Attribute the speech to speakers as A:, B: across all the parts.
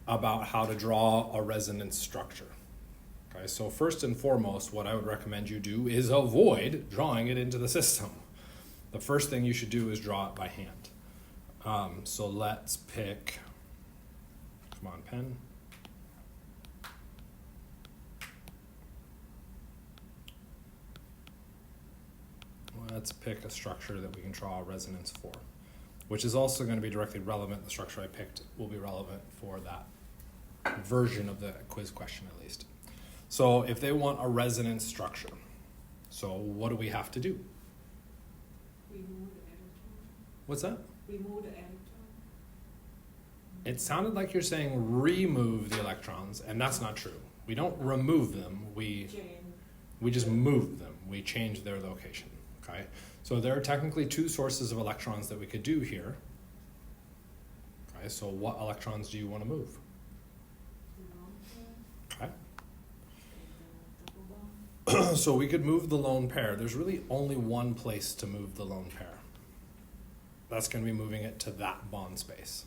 A: about how to draw a resonance structure. Okay, so first and foremost, what I would recommend you do is avoid drawing it into the system. The first thing you should do is draw it by hand. So let's pick, come on, pen. Let's pick a structure that we can draw a resonance for, which is also going to be directly relevant. The structure I picked will be relevant for that version of the quiz question at least. So if they want a resonance structure, so what do we have to do?
B: Remove the electron.
A: What's that?
B: Remove the electron.
A: It sounded like you're saying remove the electrons, and that's not true. We don't remove them, we just move them. We change their location. Okay, so there are technically two sources of electrons that we could do here. Okay, so what electrons do you want to move? Okay. So we could move the lone pair. There's really only one place to move the lone pair. That's going to be moving it to that bond space.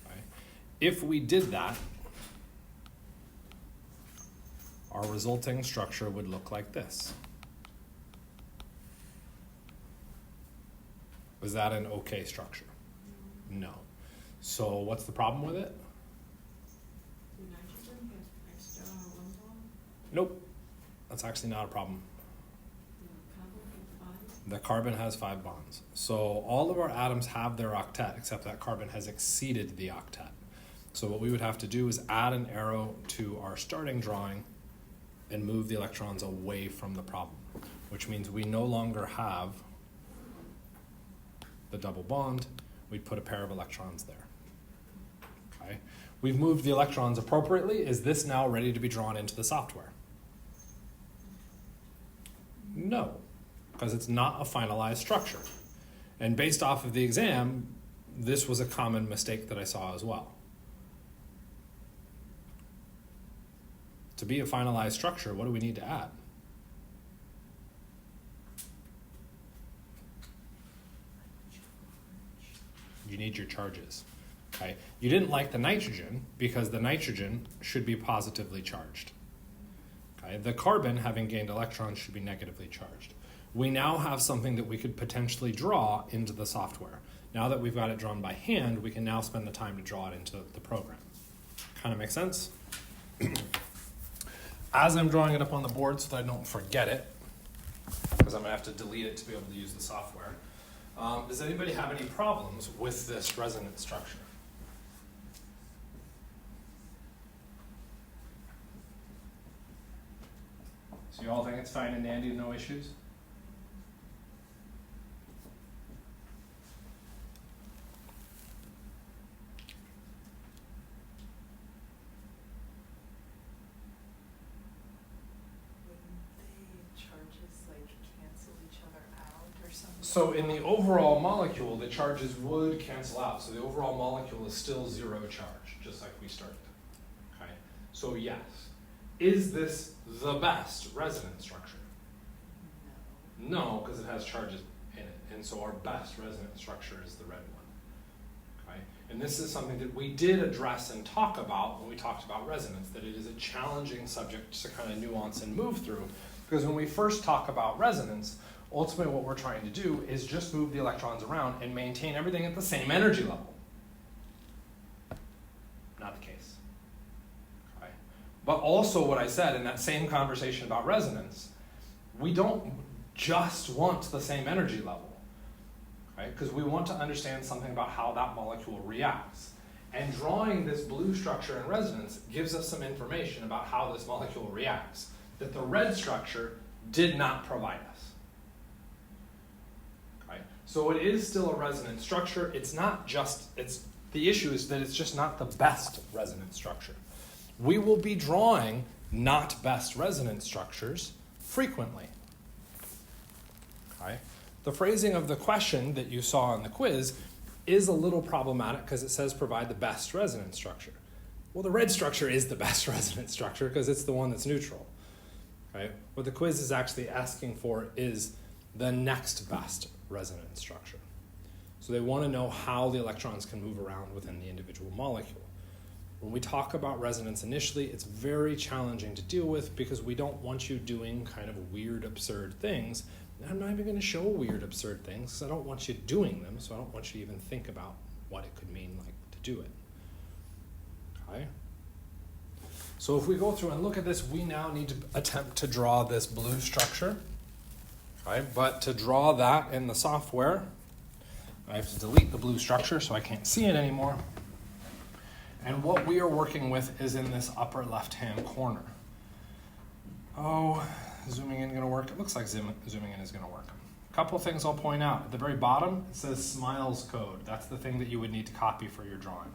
A: Okay. If we did that, our resulting structure would look like this. Was that an okay structure? No. So what's the problem with it?
B: The nitrogen has extra one bond.
A: Nope. That's actually not a problem.
B: The carbon has 5.
A: The carbon has 5 bonds. So all of our atoms have their octet, except that carbon has exceeded the octet. So what we would have to do is add an arrow to our starting drawing and move the electrons away from the problem, which means we no longer have the double bond. We'd put a pair of electrons there. Okay. We've moved the electrons appropriately. Is this now ready to be drawn into the software? No, because it's not a finalized structure. And based off of the exam, this was a common mistake that I saw as well. To be a finalized structure, what do we need to add? You need your charges. Okay. You didn't like the nitrogen because the nitrogen should be positively charged. Okay. The carbon, having gained electrons, should be negatively charged. We now have something that we could potentially draw into the software. Now that we've got it drawn by hand, we can now spend the time to draw it into the program. Kind of make sense? As I'm drawing it up on the board so that I don't forget it, because I'm going to have to delete it to be able to use the software. Does anybody have any problems with this resonance structure? So you all think it's fine and dandy, no issues? So in the overall molecule, the charges would cancel out. So the overall molecule is still 0 charge, just like we started. Okay. So yes, is this the best resonance structure? No, because it has charges in it. And so our best resonance structure is the red one. Okay. And this is something that we did address and talk about when we talked about resonance, that it is a challenging subject to kind of nuance and move through. Because when we first talk about resonance, ultimately what we're trying to do is just move the electrons around and maintain everything at the same energy level. Not the case. Okay. But also what I said in that same conversation about resonance, we don't just want the same energy level, right? Because we want to understand something about how that molecule reacts. And drawing this blue structure in resonance gives us some information about how this molecule reacts that the red structure did not provide us. So it is still a resonance structure. It's not just, the issue is that it's just not the best resonance structure. We will be drawing not best resonance structures frequently. Okay? The phrasing of the question that you saw in the quiz is a little problematic because it says provide the best resonance structure. Well, the red structure is the best resonance structure because it's the one that's neutral. Okay? What the quiz is actually asking for is the next best resonance structure. So they want to know how the electrons can move around within the individual molecule. when we talk about resonance initially, it's very challenging to deal with because we don't want you doing kind of weird, absurd things. And I'm not even going to show weird, absurd things because I don't want you doing them, so I don't want you to even think about what it could mean like to do it. Okay? So if we go through and look at this, we now need to attempt to draw this blue structure. Okay? But to draw that in the software, I have to delete the blue structure so I can't see it anymore. And what we are working with is in this upper left-hand corner. Oh, zooming in going to work? It looks like zooming in is going to work. A couple of things I'll point out. At the very bottom, it says Smiles code. That's the thing that you would need to copy for your drawing.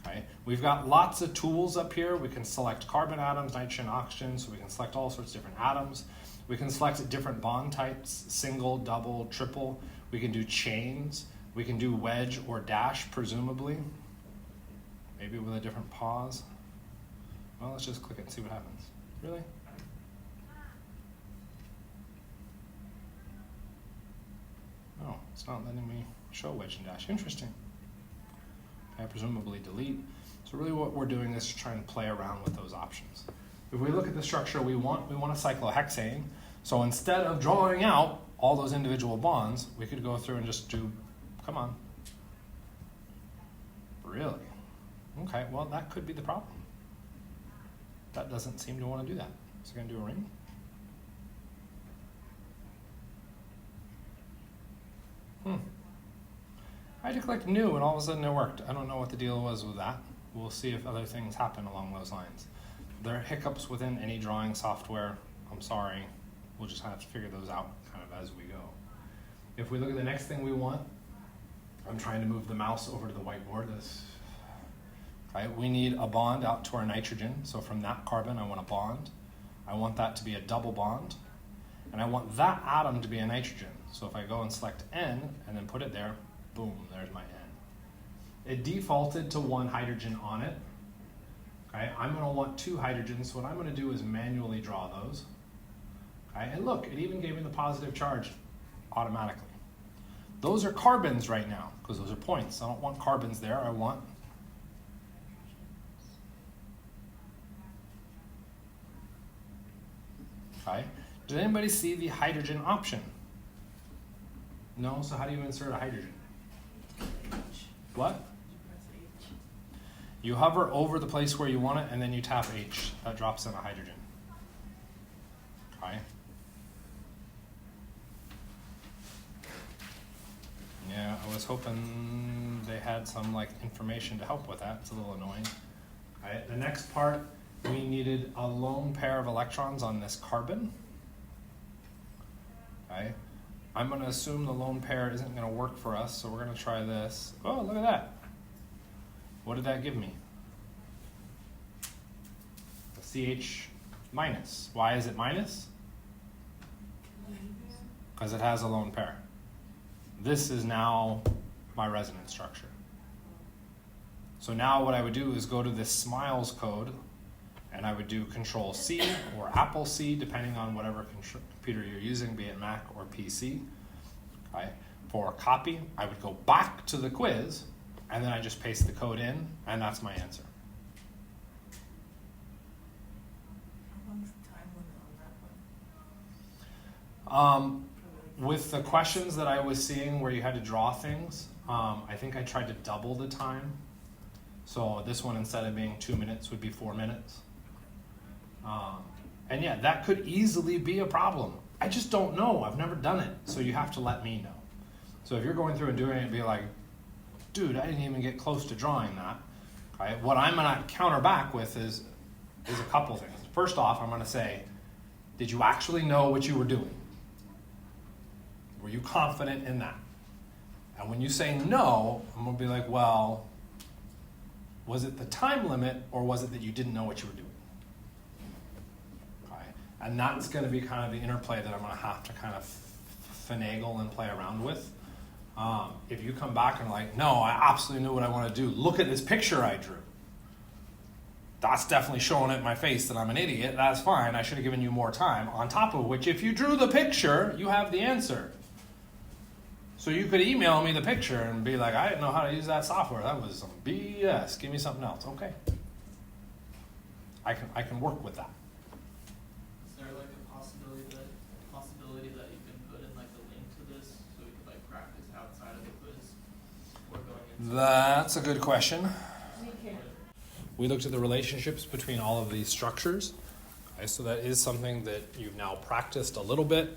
A: Okay. We've got lots of tools up here. We can select carbon atoms, nitrogen, oxygen, so we can select all sorts of different atoms. We can select different bond types, single, double, triple. We can do chains. We can do wedge or dash, presumably. Maybe with a different pause. Well, let's just click it and see what happens. Really? Oh, it's not letting me show wedge and dash. Interesting. Okay, presumably delete. So really what we're doing is trying to play around with those options. If we look at the structure we want a cyclohexane. So instead of drawing out all those individual bonds, we could go through and just do, come on. Really? Okay, well, that could be the problem. That doesn't seem to want to do that. Is it going to do a ring? I had to click new, and all of a sudden it worked. I don't know what the deal was with that. We'll see if other things happen along those lines. There are hiccups within any drawing software. I'm sorry. We'll just have to figure those out kind of as we go. If we look at the next thing we want, I'm trying to move the mouse over to the whiteboard. Okay, we need a bond out to our nitrogen. So from that carbon, I want a bond. I want that to be a double bond. And I want that atom to be a nitrogen. So if I go and select N and then put it there, boom, there's my N. It defaulted to one hydrogen on it. Okay, I'm going to want two hydrogens. So what I'm going to do is manually draw those. Okay, and look, it even gave me the positive charge automatically. Those are carbons right now because those are points. I don't want carbons there. I want okay. Did anybody see the hydrogen option? No? So how do you insert a hydrogen? What? You hover over the place where you want it, and then you tap H. That drops in a hydrogen. Okay. Yeah, I was hoping they had some information to help with that. It's a little annoying. All right, the next part, we needed a lone pair of electrons on this carbon. Okay. I'm going to assume the lone pair isn't going to work for us, so we're going to try this. Oh, look at that. What did that give me? A CH minus. Why is it minus? Because it has a lone pair. This is now my resonance structure. So now what I would do is go to this Smiles code, and I would do Control C or Apple C, depending on whatever computer you're using, be it Mac or PC. Okay. For copy, I would go back to the quiz, and then I just paste the code in, and that's my answer.
B: How long's the time limit on that one?
A: With the questions that I was seeing where you had to draw things, I think I tried to double the time. So this one, instead of being 2 minutes, would be 4 minutes. And yeah, that could easily be a problem. I just don't know. I've never done it. So you have to let me know. So if you're going through and doing it, be like, dude, I didn't even get close to drawing that. Okay? What I'm going to counter back with is a couple things. First off, I'm going to say, did you actually know what you were doing? Were you confident in that? And when you say no, I'm going to be like, well, was it the time limit or was it that you didn't know what you were doing? Okay. And that's going to be kind of the interplay that I'm going to have to kind of finagle and play around with. If you come back and like, no, I absolutely knew what I want to do. Look at this picture I drew. That's definitely showing it in my face that I'm an idiot. That's fine. I should have given you more time. On top of which, if you drew the picture, you have the answer. So you could email me the picture and be like, I didn't know how to use that software. That was some BS. Give me something else. Okay. I can work with that.
C: Is there like a possibility that you can put in like the link to this so we could like practice outside of the quiz or going into
A: That's a good question.
B: We can.
A: We looked at the relationships between all of these structures. Okay, so that is something that you've now practiced a little bit.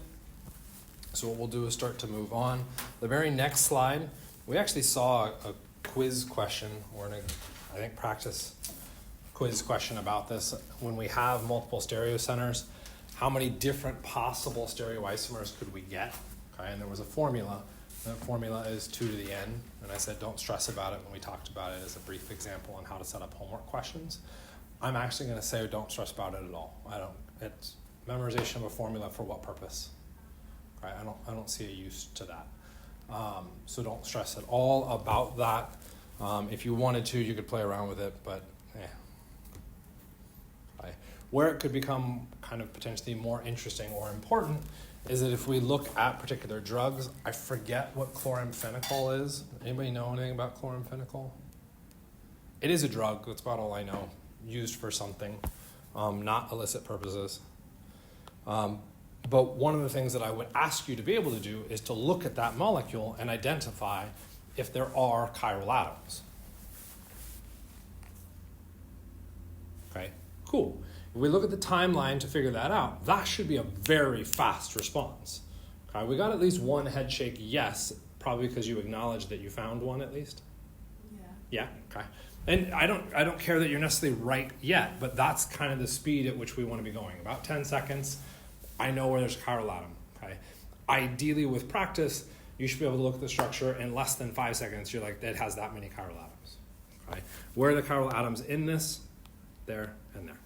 A: So what we'll do is start to move on. The very next slide, we actually saw a quiz question, or I think practice quiz question about this. When we have multiple stereocenters, how many different possible stereoisomers could we get? Okay, and there was a formula. That formula is 2 to the n, and I said don't stress about it when we talked about it as a brief example on how to set up homework questions. I'm actually going to say don't stress about it at all. It's memorization of a formula for what purpose? Okay, I don't see a use to that. So don't stress at all about that. If you wanted to, you could play around with it, but okay. Where it could become kind of potentially more interesting or important is that if we look at particular drugs, I forget what chloramphenicol is. Anybody know anything about chloramphenicol? It is a drug, that's about all I know, used for something, not illicit purposes. But one of the things that I would ask you to be able to do is to look at that molecule and identify if there are chiral atoms. Okay, cool. If we look at the timeline to figure that out, that should be a very fast response. Okay, we got at least one head shake yes, probably because you acknowledged that you found one at least. Yeah, okay. And I don't care that you're necessarily right yet, but that's kind of the speed at which we want to be going. About 10 seconds, I know where there's a chiral atom. Okay. Ideally, with practice, you should be able to look at the structure in less than 5 seconds. You're like, it has that many chiral atoms. Okay. Where are the chiral atoms in this? There and there.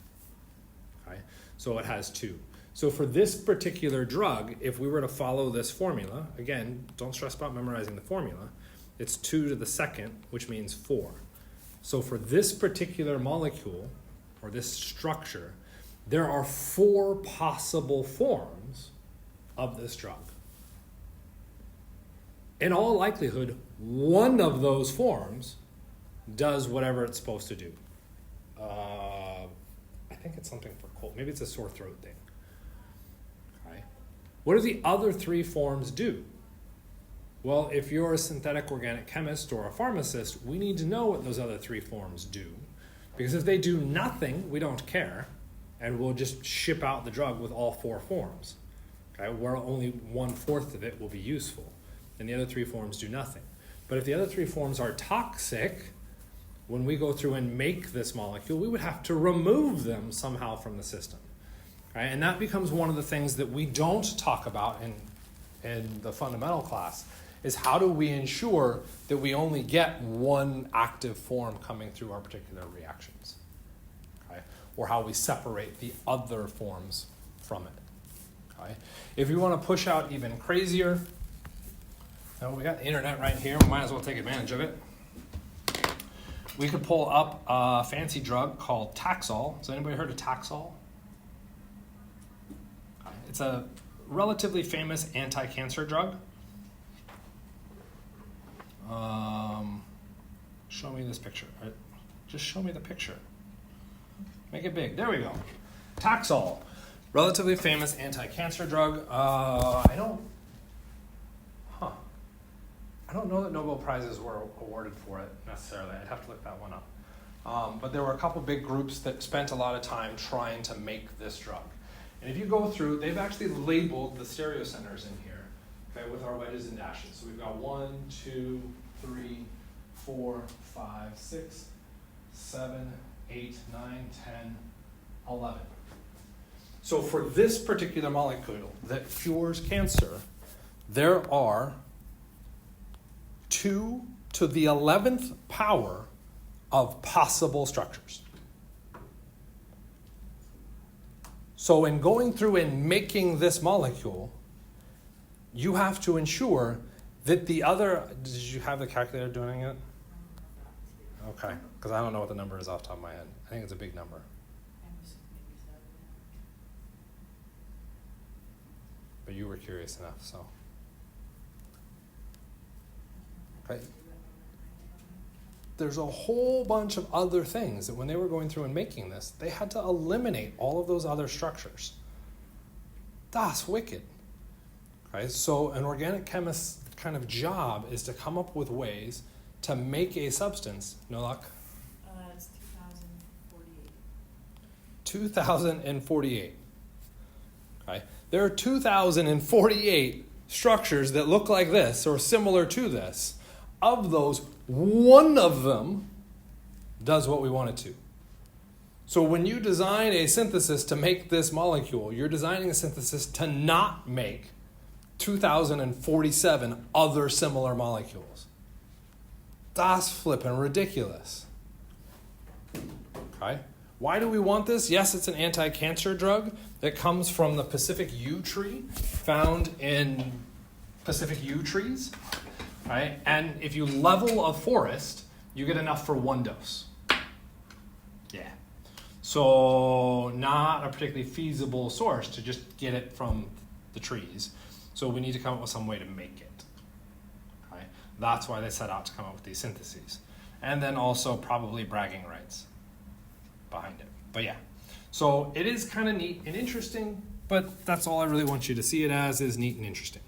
A: Okay. So it has 2. So for this particular drug, if we were to follow this formula, again, don't stress about memorizing the formula. It's 2 to the second, which means 4. So for this particular molecule, or this structure, there are 4 possible forms of this drug. In all likelihood, one of those forms does whatever it's supposed to do. I think it's something for cold. Maybe it's a sore throat thing. Okay. What do the other 3 forms do? Well, if you're a synthetic organic chemist or a pharmacist, we need to know what those other 3 forms do. Because if they do nothing, we don't care, and we'll just ship out the drug with all 4 forms. Okay, where only 1/4 of it will be useful, and the other 3 forms do nothing. But if the other 3 forms are toxic, when we go through and make this molecule, we would have to remove them somehow from the system. Okay, and that becomes one of the things that we don't talk about in the fundamental class, is how do we ensure that we only get one active form coming through our particular reactions, okay? Or how we separate the other forms from it, okay? If you want to push out even crazier, now we got the internet right here, we might as well take advantage of it. We could pull up a fancy drug called Taxol. Has anybody heard of Taxol? Okay. It's a relatively famous anti-cancer drug. Show me this picture. Just show me the picture. Make it big. There we go. Taxol, relatively famous anti-cancer drug. I don't know that Nobel Prizes were awarded for it necessarily. I'd have to look that one up. But there were a couple big groups that spent a lot of time trying to make this drug. And if you go through, they've actually labeled the stereocenters in here, okay, with our wedges and dashes. So we've got 1, 2, 3, 4, 5, 6, 7, 8, 9, 10, 11. So for this particular molecule that cures cancer, there are 2 to the 11th power of possible structures. So in going through and making this molecule, you have to ensure that the other, did you have the calculator doing it? Okay, because I don't know what the number is off the top of my head. I think it's a big number. But you were curious enough, so. Right? There's a whole bunch of other things that when they were going through and making this, they had to eliminate all of those other structures. That's wicked. Right? So an organic chemist's kind of job is to come up with ways to make a substance. No luck?
B: It's 2048.
A: 2048. Okay? There are 2048 structures that look like this or similar to this. Of those, one of them does what we want it to. So when you design a synthesis to make this molecule, you're designing a synthesis to not make 2047 other similar molecules. That's flippin' ridiculous. Okay? Why do we want this? Yes, it's an anti-cancer drug that comes from the Pacific yew tree, found in Pacific yew trees. Right? And if you level a forest, you get enough for one dose. Yeah. So not a particularly feasible source to just get it from the trees. So we need to come up with some way to make it. Okay? That's why they set out to come up with these syntheses. And then also probably bragging rights behind it. But yeah. So it is kind of neat and interesting, but that's all I really want you to see it as, is neat and interesting.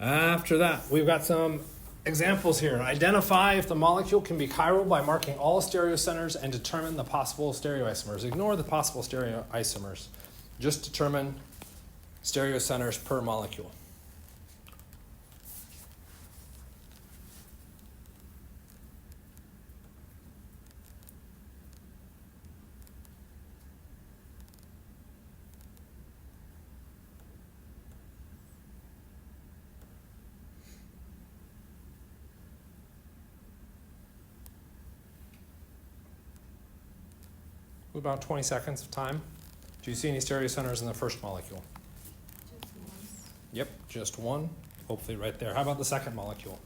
A: After that, we've got some examples here. Identify if the molecule can be chiral by marking all stereocenters and determine the possible stereoisomers. Ignore the possible stereoisomers. Just determine stereocenters per molecule. About 20 seconds of time. Do you see any stereocenters in the first molecule?
B: Just once.
A: Yep, just one. Hopefully right there. How about the second molecule?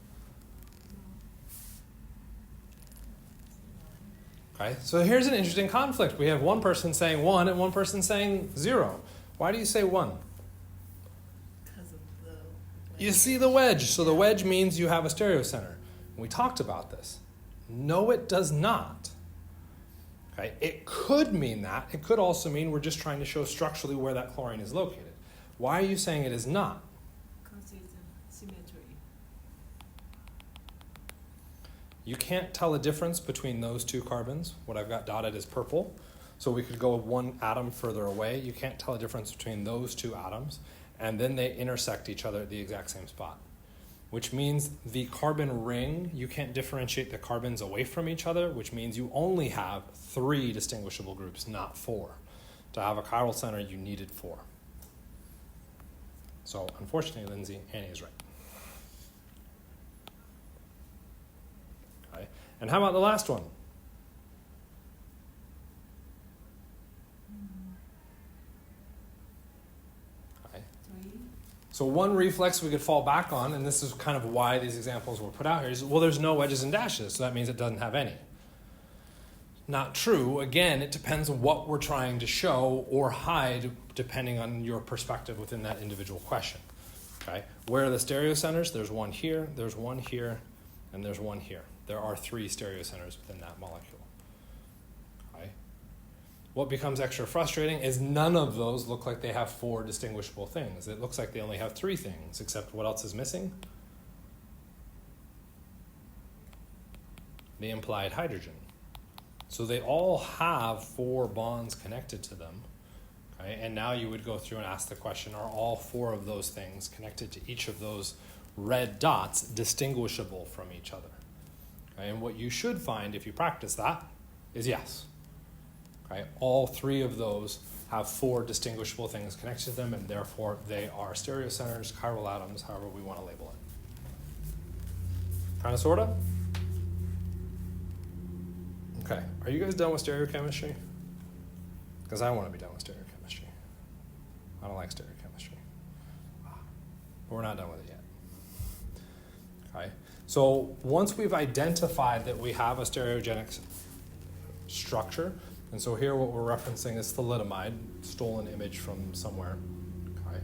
A: Okay, so here's an interesting conflict. We have one person saying 1 and one person saying 0. Why do you say 1?
B: Because of the...
A: You see the wedge. So the wedge means you have a stereocenter. We talked about this. No, it does not. Okay, it could mean that. It could also mean we're just trying to show structurally where that chlorine is located. Why are you saying it is not?
B: Because it's a symmetry.
A: You can't tell a difference between those two carbons. What I've got dotted is purple. So we could go one atom further away. You can't tell a difference between those two atoms. And then they intersect each other at the exact same spot. Which means the carbon ring, you can't differentiate the carbons away from each other, which means you only have 3 distinguishable groups, not 4. To have a chiral center, you needed 4. So unfortunately, Lindsay, Annie is right. Okay. And how about the last one? Okay.
B: 3.
A: So one reflex we could fall back on, and this is kind of why these examples were put out here, is, well, there's no wedges and dashes, so that means it doesn't have any. Not true. Again, it depends on what we're trying to show or hide, depending on your perspective within that individual question. Okay? Where are the stereocenters? There's one here, there's one here, and there's one here. There are 3 stereocenters within that molecule. Okay? What becomes extra frustrating is none of those look like they have 4 distinguishable things. It looks like they only have 3 things, except what else is missing? The implied hydrogen. So they all have 4 bonds connected to them. Okay? And now you would go through and ask the question, are all 4 of those things connected to each of those red dots distinguishable from each other? Okay? And what you should find if you practice that is yes. Okay? All 3 of those have 4 distinguishable things connected to them, and therefore they are stereocenters, chiral atoms, however we want to label it. Kind of, sort of? Okay, are you guys done with stereochemistry? Because I want to be done with stereochemistry. I don't like stereochemistry. But we're not done with it yet. Okay, so once we've identified that we have a stereogenic structure, and so here what we're referencing is thalidomide, stolen image from somewhere. Okay,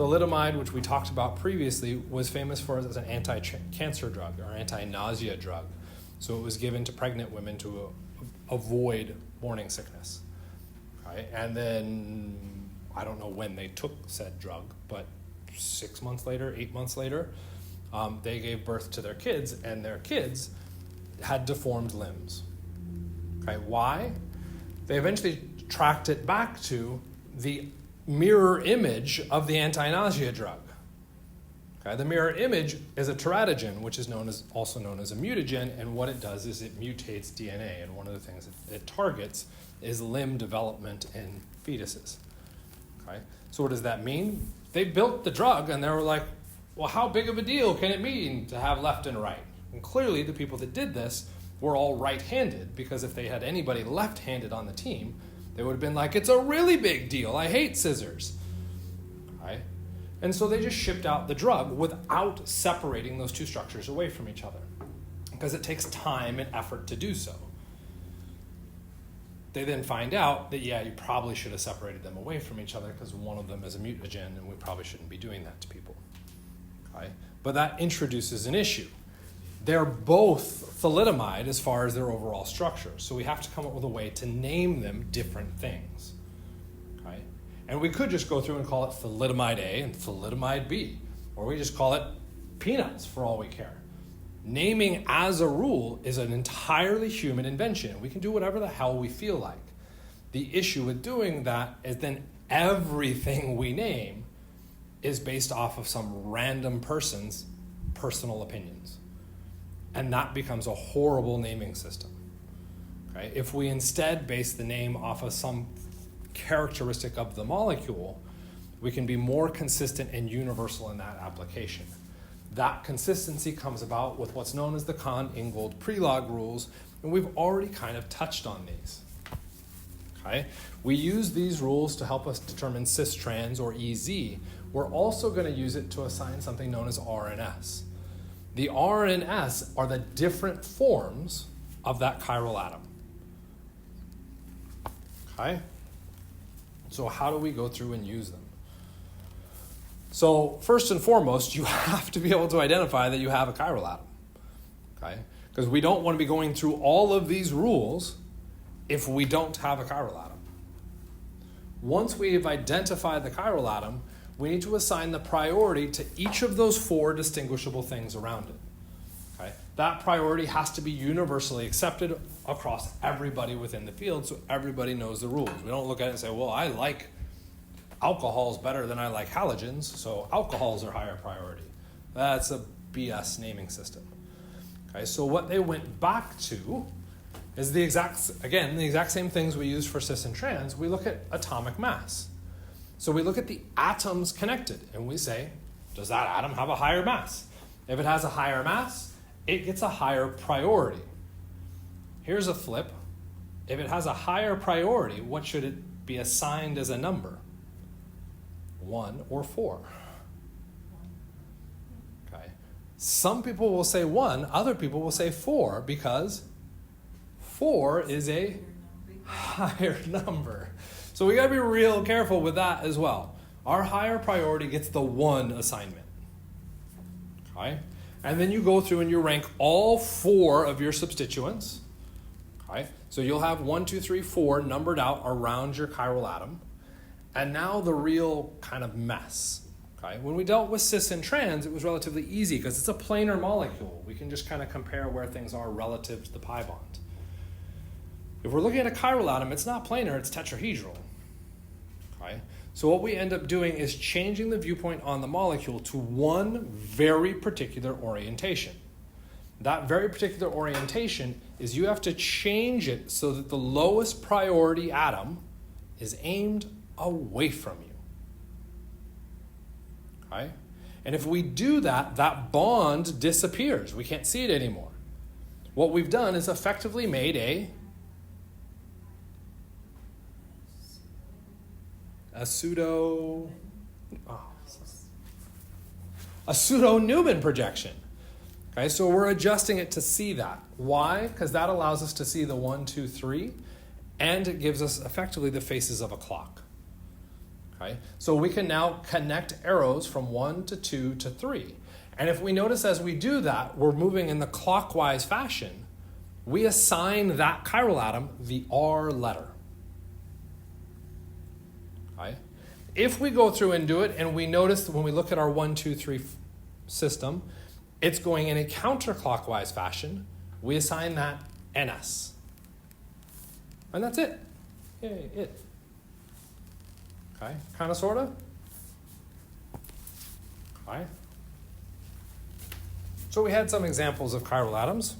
A: thalidomide, which we talked about previously, was famous for as an anti-cancer drug or anti-nausea drug. So it was given to pregnant women to avoid morning sickness. Okay? And then, I don't know when they took said drug, but 6 months later, 8 months later, they gave birth to their kids, and their kids had deformed limbs. Okay, why? They eventually tracked it back to the mirror image of the anti-nausea drug. Okay, the mirror image is a teratogen, which is also known as a mutagen, and what it does is it mutates DNA, and one of the things it targets is limb development in fetuses. Okay, so what does that mean? They built the drug, and they were like, well, how big of a deal can it mean to have left and right? And clearly the people that did this were all right-handed, because if they had anybody left-handed on the team, they would have been like, it's a really big deal. I hate scissors. Okay? And so they just shipped out the drug without separating those two structures away from each other, because it takes time and effort to do so. They then find out that, yeah, you probably should have separated them away from each other because one of them is a mutagen, and we probably shouldn't be doing that to people. Okay? But that introduces an issue. They're both thalidomide as far as their overall structure, so we have to come up with a way to name them different things. Okay? And we could just go through and call it thalidomide A and thalidomide B, or we just call it peanuts for all we care. Naming as a rule is an entirely human invention. We can do whatever the hell we feel like. The issue with doing that is then everything we name is based off of some random person's personal opinions. And that becomes a horrible naming system. Okay? If we instead base the name off of some characteristic of the molecule, we can be more consistent and universal in that application. That consistency comes about with what's known as the Kahn-Ingold pre-log rules, and we've already kind of touched on these. Okay? We use these rules to help us determine cis-trans or EZ. We're also going to use it to assign something known as R and S. The R and S are the different forms of that chiral atom. Okay? So how do we go through and use them? So first and foremost, you have to be able to identify that you have a chiral atom. Okay? Because we don't want to be going through all of these rules if we don't have a chiral atom. Once we've identified the chiral atom, we need to assign the priority to each of those four distinguishable things around it. Okay? That priority has to be universally accepted across everybody within the field, so everybody knows the rules. We don't look at it and say, well, I like alcohols better than I like halogens, so alcohols are higher priority. That's a BS naming system. Okay, so what they went back to is the exact same things we use for cis and trans. We look at atomic mass. So we look at the atoms connected, and we say, does that atom have a higher mass? If it has a higher mass, it gets a higher priority. Here's a flip. If it has a higher priority, what should it be assigned as a number? 1 or 4. Okay. Some people will say 1, other people will say 4, because 4 is a higher number. So we got to be real careful with that as well. Our higher priority gets the 1 assignment. Okay? And then you go through and you rank all 4 of your substituents. Okay? So you'll have 1, 2, 3, 4 numbered out around your chiral atom. And now the real kind of mess. Okay? When we dealt with cis and trans, it was relatively easy because it's a planar molecule. We can just kind of compare where things are relative to the pi bond. If we're looking at a chiral atom, it's not planar, it's tetrahedral. Okay? So what we end up doing is changing the viewpoint on the molecule to one very particular orientation. That very particular orientation is you have to change it so that the lowest priority atom is aimed away from you. Okay? And if we do that, that bond disappears. We can't see it anymore. What we've done is effectively made a pseudo Newman projection. Okay, so we're adjusting it to see that. Why? Because that allows us to see the 1, 2, 3, and it gives us effectively the faces of a clock. Okay? So we can now connect arrows from 1 to 2 to 3. And if we notice as we do that, we're moving in the clockwise fashion, we assign that chiral atom the R letter. Okay? If we go through and do it, and we notice when we look at our 1, 2, 3 system, it's going in a counterclockwise fashion, we assign that NS. And that's it. Yay, it. Okay, kind of, sort of. Okay. So we had some examples of chiral atoms.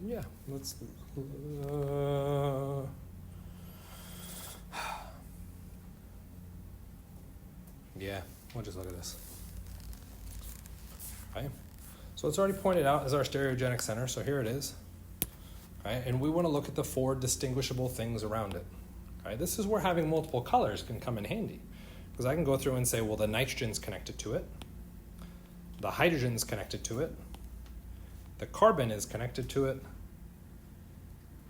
A: Yeah, let's. Yeah, we'll just look at this. Okay. So it's already pointed out as our stereogenic center, so here it is. Okay, and we want to look at the 4 distinguishable things around it. Okay, this is where having multiple colors can come in handy. Because I can go through and say, well, the nitrogen's connected to it. The hydrogen's connected to it. The carbon is connected to it.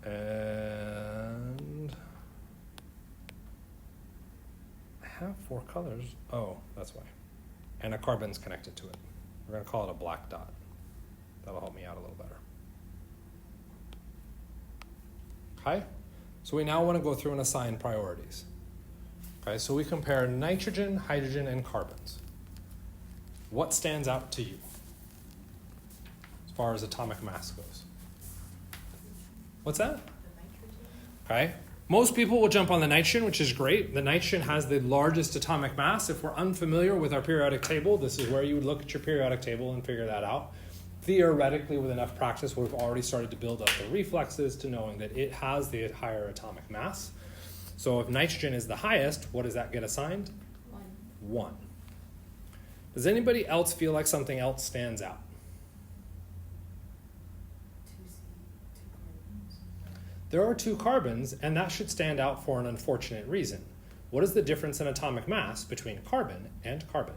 A: And I have 4 colors. Oh, that's why. And a carbon's connected to it. We're going to call it a black dot. That'll help me out a little better. Okay? So we now want to go through and assign priorities. Okay, so we compare nitrogen, hydrogen, and carbons. What stands out to you as far as atomic mass goes? What's that? Okay. Most people will jump on the nitrogen, which is great. The nitrogen has the largest atomic mass. If we're unfamiliar with our periodic table, this is where you would look at your periodic table and figure that out. Theoretically, with enough practice, we've already started to build up the reflexes to knowing that it has the higher atomic mass. So if nitrogen is the highest, what does that get assigned? 1. Does anybody else feel like something else stands out?
B: 2 carbons.
A: There are 2 carbons, and that should stand out for an unfortunate reason. What is the difference in atomic mass between carbon and carbon?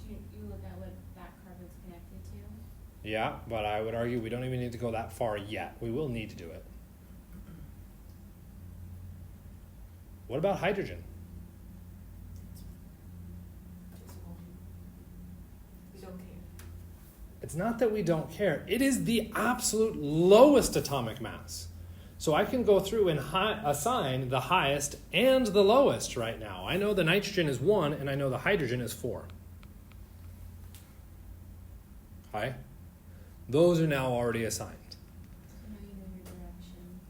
D: Do you look at what that carbon's connected to?
A: Yeah, but I would argue we don't even need to go that far yet. We will need to do it. What about hydrogen?
B: Just 1. We don't care.
A: It's not that we don't care. It is the absolute lowest atomic mass. So I can go through and assign the highest and the lowest right now. I know the nitrogen is 1, and I know the hydrogen is 4. Okay? Those are now already assigned.
D: So now you know your direction.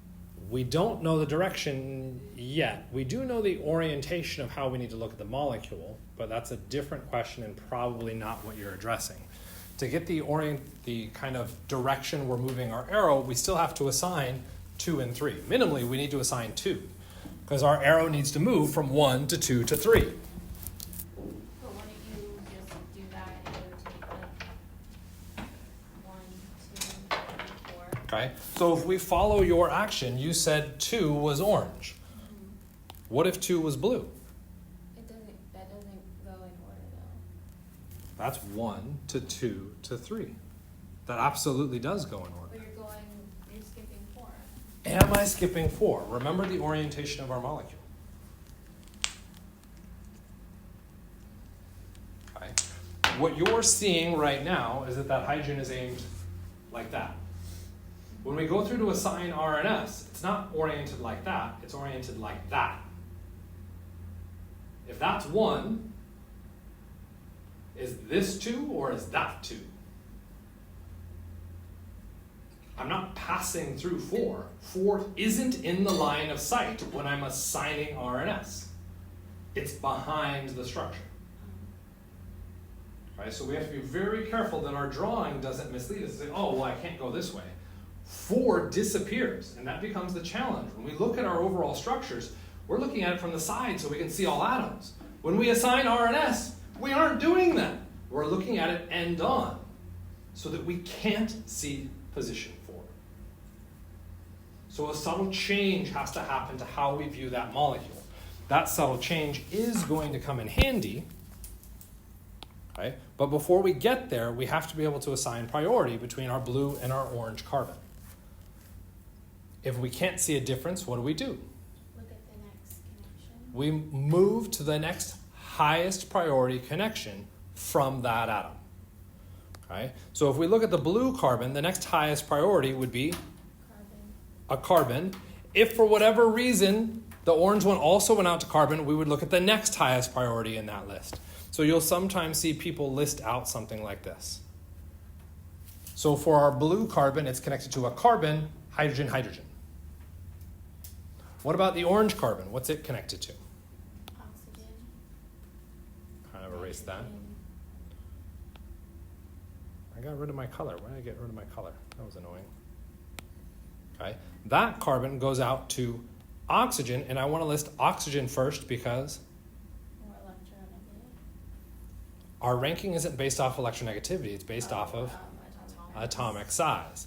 A: We don't know the direction yet. We do know the orientation of how we need to look at the molecule, but that's a different question and probably not what you're addressing. To get the kind of direction we're moving our arrow, we still have to assign 2 and 3. Minimally, we need to assign 2, because our arrow needs to move from 1 to 2 to 3.
D: But why don't you just do that and take the 1, 2, 3, 4?
A: Okay? So if we follow your action, you said 2 was orange. What if 2 was blue?
D: That doesn't go in order though.
A: That's 1 to 2 to 3. That absolutely does go in order.
D: But you're skipping 4.
A: Am I skipping 4? Remember the orientation of our molecule. Okay. What you're seeing right now is that hydrogen is aimed like that. When we go through to assign RNS, it's not oriented like that, it's oriented like that. If that's 1, is this 2 or is that 2? I'm not passing through 4. 4 isn't in the line of sight when I'm assigning RNS. It's behind the structure. Right? So we have to be very careful that our drawing doesn't mislead us. Say, oh, well, I can't go this way. 4 disappears, and that becomes the challenge. When we look at our overall structures, we're looking at it from the side so we can see all atoms. When we assign RNS, we aren't doing that. We're looking at it end on so that we can't see position 4. So a subtle change has to happen to how we view that molecule. That subtle change is going to come in handy. Okay? But before we get there, we have to be able to assign priority between our blue and our orange carbon. If we can't see a difference, what do?
D: Look at the next connection.
A: We move to the next highest priority connection from that atom. Okay? So if we look at the blue carbon, the next highest priority would be
D: Carbon.
A: a carbon. If for whatever reason the orange one also went out to carbon, we would look at the next highest priority in that list. So you'll sometimes see people list out something like this. So for our blue carbon, it's connected to a carbon, hydrogen, hydrogen. What about the orange carbon? What's it connected to?
D: Oxygen.
A: Kind of erase that.
D: Nitrogen.
A: I got rid of my color. Why did I get rid of my color? That was annoying. Okay. That carbon goes out to oxygen, and I want to list oxygen first because
D: More electronegative.
A: our ranking isn't based off electronegativity. It's based off of atomic size.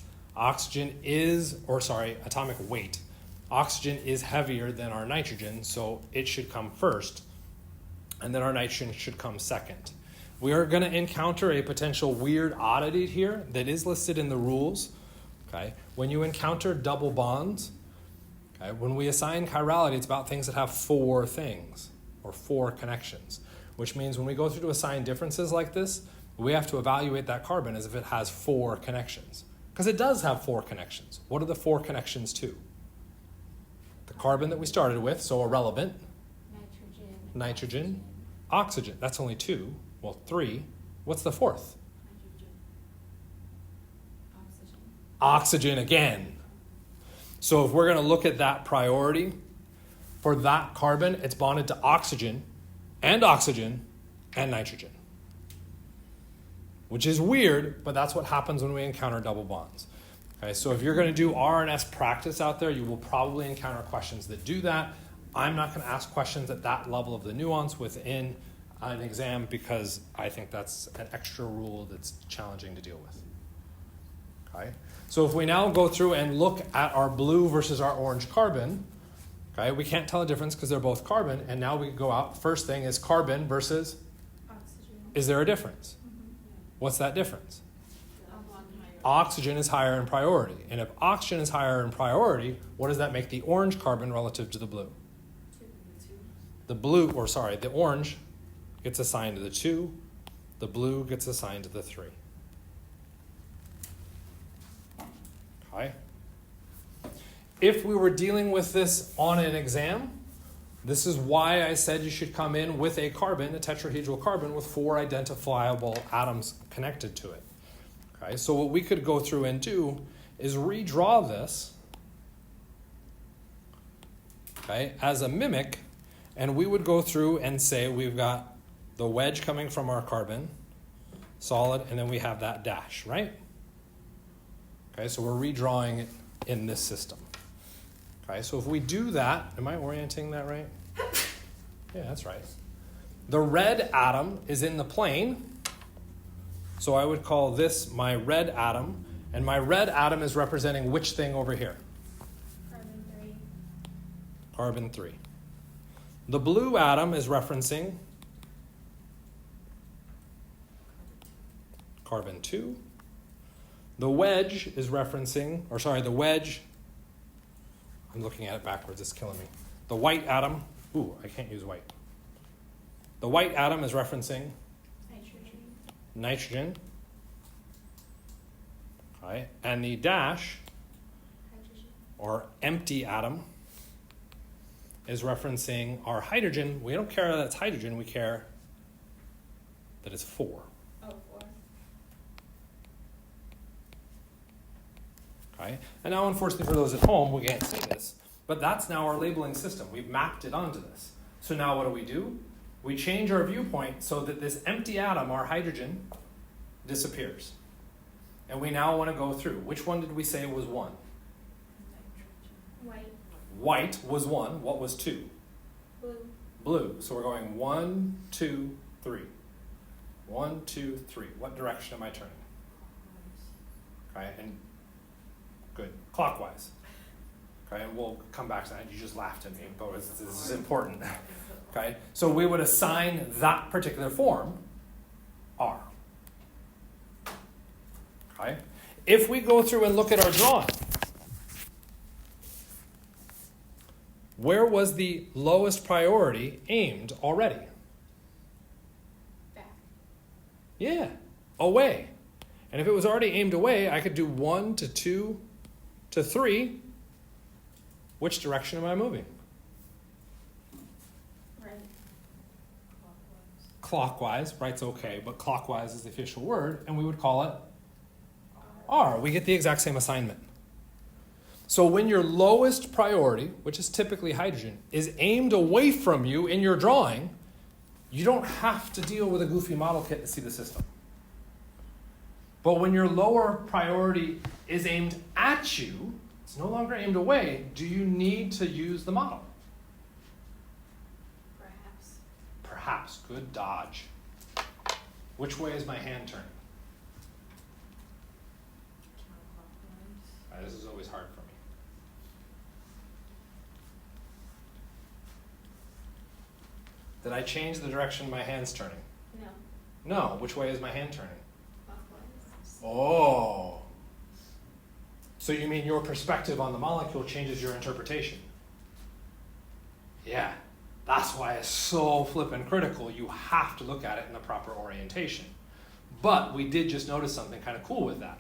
A: Atomic weight. Oxygen is heavier than our nitrogen, so it should come first, and then our nitrogen should come second. We are going to encounter a potential weird oddity here that is listed in the rules. Okay? When you encounter double bonds, okay, when we assign chirality, it's about things that have 4 things, or 4 connections, which means when we go through to assign differences like this, we have to evaluate that carbon as if it has 4 connections. Because it does have 4 connections. What are the 4 connections to? The carbon that we started with, so irrelevant. Nitrogen. Oxygen. That's only 2. Well, 3. What's the 4th?
B: Hydrogen. Oxygen.
A: Oxygen again. So if we're going to look at that priority, for that carbon, it's bonded to oxygen and nitrogen. Which is weird, but that's what happens when we encounter double bonds. Okay, so if you're going to do RNS practice out there, you will probably encounter questions that do that. I'm not going to ask questions at that level of the nuance within an exam because I think that's an extra rule that's challenging to deal with. Okay, so if we now go through and look at our blue versus our orange carbon, okay, we can't tell a difference because they're both carbon, and now we go out. First thing is carbon versus,
B: Oxygen.
A: is there a difference? What's that difference?
B: One higher.
A: Oxygen is higher in priority. And if oxygen is higher in priority, what does that make the orange carbon relative to the blue?
B: 2.
A: The orange gets assigned to the 2. The blue gets assigned to the 3. Okay. If we were dealing with this on an exam, this is why I said you should come in with a carbon, a tetrahedral carbon, with 4 identifiable atoms connected to it. Okay, so what we could go through and do is redraw this, okay, as a mimic, and we would go through and say we've got the wedge coming from our carbon, solid, and then we have that dash, right? Okay, so we're redrawing it in this system. Okay, so if we do that, am I orienting that right? Yeah, that's right. The red atom is in the plane, so I would call this my red atom, and my red atom is representing which thing over here?
D: Carbon 3.
A: Carbon 3. The blue atom is referencing carbon 2. The wedge is referencing, I'm looking at it backwards, it's killing me. The white atom, I can't use white. The white atom is referencing nitrogen. Okay, and the dash,
D: Hydrogen.
A: or empty atom, is referencing our hydrogen. We don't care that it's hydrogen, we care that it's 4.
D: Oh, 4.
A: Okay? And now, unfortunately, for those at home, we can't see this, but that's now our labeling system. We've mapped it onto this. So now what do? We change our viewpoint so that this empty atom, our hydrogen, disappears. And we now want to go through. Which one did we say was 1?
D: White.
A: White was 1. What was 2?
D: Blue.
A: Blue. So we're going 1, 2, 3. 1, 2, 3. What direction am I turning? Okay, and good. Clockwise. Okay, and we'll come back to that. You just laughed at me, but this is important. Okay, so we would assign that particular form R. Okay, if we go through and look at our drawing, where was the lowest priority aimed already?
D: Back.
A: Yeah, away. And if it was already aimed away, I could do 1 to 2 to 3. Which direction am I moving?
D: Right.
A: Clockwise, right's okay, but clockwise is the official word, and we would call it R. We get the exact same assignment. So when your lowest priority, which is typically hydrogen, is aimed away from you in your drawing, you don't have to deal with a goofy model kit to see the system. But when your lower priority is aimed at you, it's no longer aimed away, do you need to use the model?
D: Perhaps.
A: Perhaps. Good dodge. Which way is my hand turning?
B: Counterclockwise.
A: This is always hard for me. Did I change the direction my hand's turning?
D: No.
A: No. Which way is my hand turning?
D: Clockwise.
A: Oh. So you mean your perspective on the molecule changes your interpretation? Yeah. That's why it's so flippin' critical. You have to look at it in the proper orientation. But we did just notice something kind of cool with that.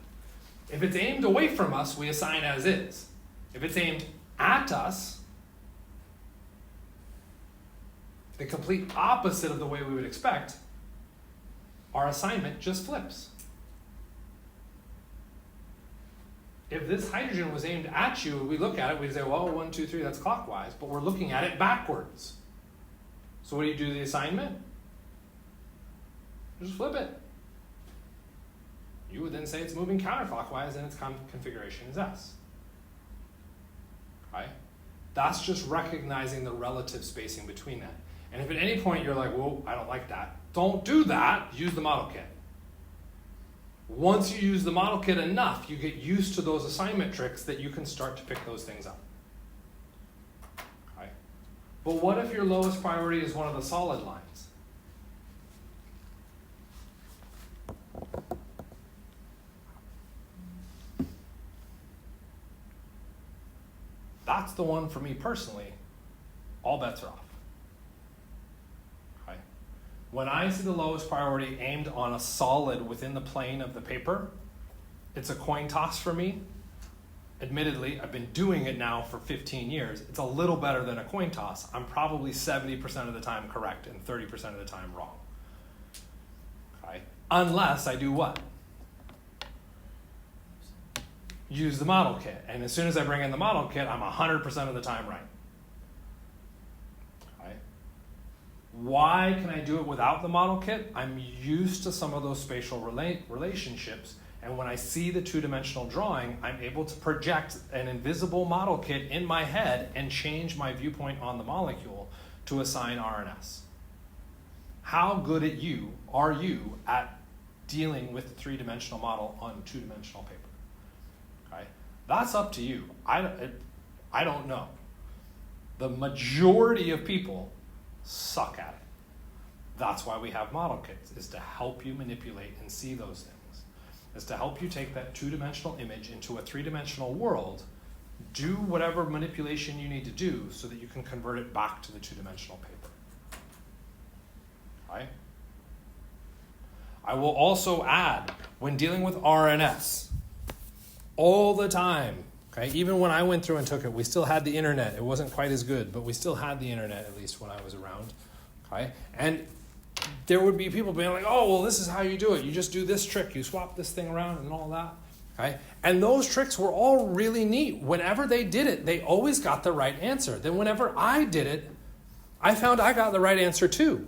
A: If it's aimed away from us, we assign as is. If it's aimed at us, the complete opposite of the way we would expect, our assignment just flips. If this hydrogen was aimed at you, we look at it, we'd say, well, 1, 2, 3, that's clockwise, but we're looking at it backwards. So what do you do to the assignment? Just flip it. You would then say it's moving counterclockwise and its configuration is S. Right? That's just recognizing the relative spacing between that. And if at any point you're like, whoa, I don't like that, don't do that, use the model kit. Once you use the model kit enough, you get used to those assignment tricks that you can start to pick those things up. Okay? But what if your lowest priority is one of the solid lines? That's the one for me personally, all bets are off. Okay? When I see the lowest priority aimed on a solid within the plane of the paper, it's a coin toss for me. Admittedly, I've been doing it now for 15 years. It's a little better than a coin toss. I'm probably 70% of the time correct and 30% of the time wrong. Okay? Unless I do what? Use the model kit. And as soon as I bring in the model kit, I'm 100% of the time right. Okay? Why can I do it without the model kit? I'm used to some of those spatial relationships, and when I see the two-dimensional drawing, I'm able to project an invisible model kit in my head and change my viewpoint on the molecule to assign RNS. How good are you at dealing with the three-dimensional model on two-dimensional paper? Okay? That's up to you. I don't know. The majority of people suck at it. That's why we have model kits, is to help you manipulate and see those things. Is to help you take that two-dimensional image into a three-dimensional world, do whatever manipulation you need to do so that you can convert it back to the two-dimensional paper. Okay? I will also add, when dealing with RNS, all the time, okay, even when I went through and took it, we still had the internet. It wasn't quite as good, but we still had the internet, at least when I was around. Okay? And there would be people being like, oh, well, this is how you do it. You just do this trick. You swap this thing around and all that. Okay? And those tricks were all really neat. Whenever they did it, they always got the right answer. Then whenever I did it, I found I got the right answer too,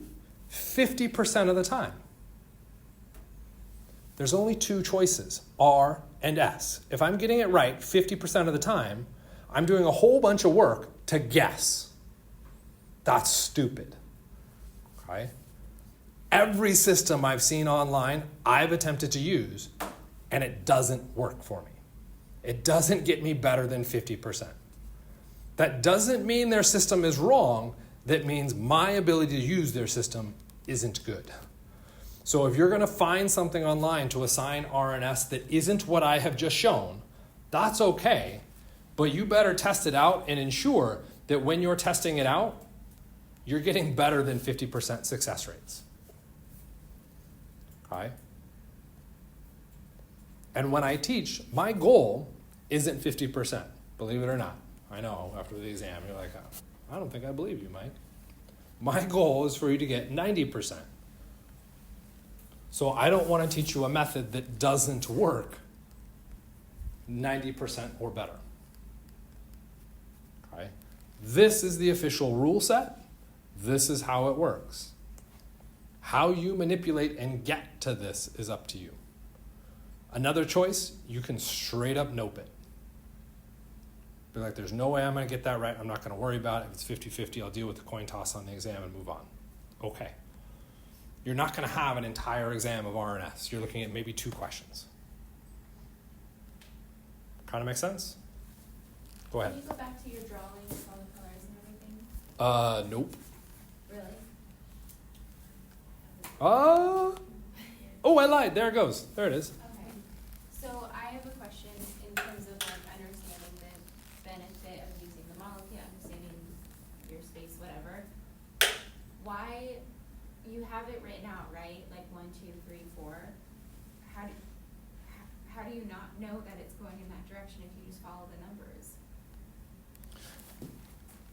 A: 50% of the time. There's only two choices, R and S. If I'm getting it right 50% of the time, I'm doing a whole bunch of work to guess. That's stupid. Okay? Every system I've seen online, I've attempted to use, and it doesn't work for me. It doesn't get me better than 50%. That doesn't mean their system is wrong. That means my ability to use their system isn't good. So if you're going to find something online to assign RNS that isn't what I have just shown, that's okay, but you better test it out and ensure that when you're testing it out, you're getting better than 50% success rates. Okay? And when I teach, my goal isn't 50%, believe it or not. I know, after the exam, you're like, I don't think I believe you, Mike. My goal is for you to get 90%. So I don't want to teach you a method that doesn't work 90% or better. Okay? This is the official rule set. This is how it works. How you manipulate and get to this is up to you. Another choice, you can straight up nope it. Be like, there's no way I'm going to get that right. I'm not going to worry about it. If it's 50-50, I'll deal with the coin toss on the exam and move on. Okay. You're not going to have an entire exam of R&S. You're looking at maybe 2 questions. Kind of make sense? Go ahead.
D: Can you go back to your drawing with all the colors and everything?
A: Nope.
D: Really?
A: Oh, I lied. There it goes. There it is.
D: Okay. So I have a question in terms of like understanding the benefit of using the model kit, understanding your space, whatever. Why you have it written out, right? Like 1, 2, 3, 4. How do you not know that it's going in that direction if you just follow the numbers?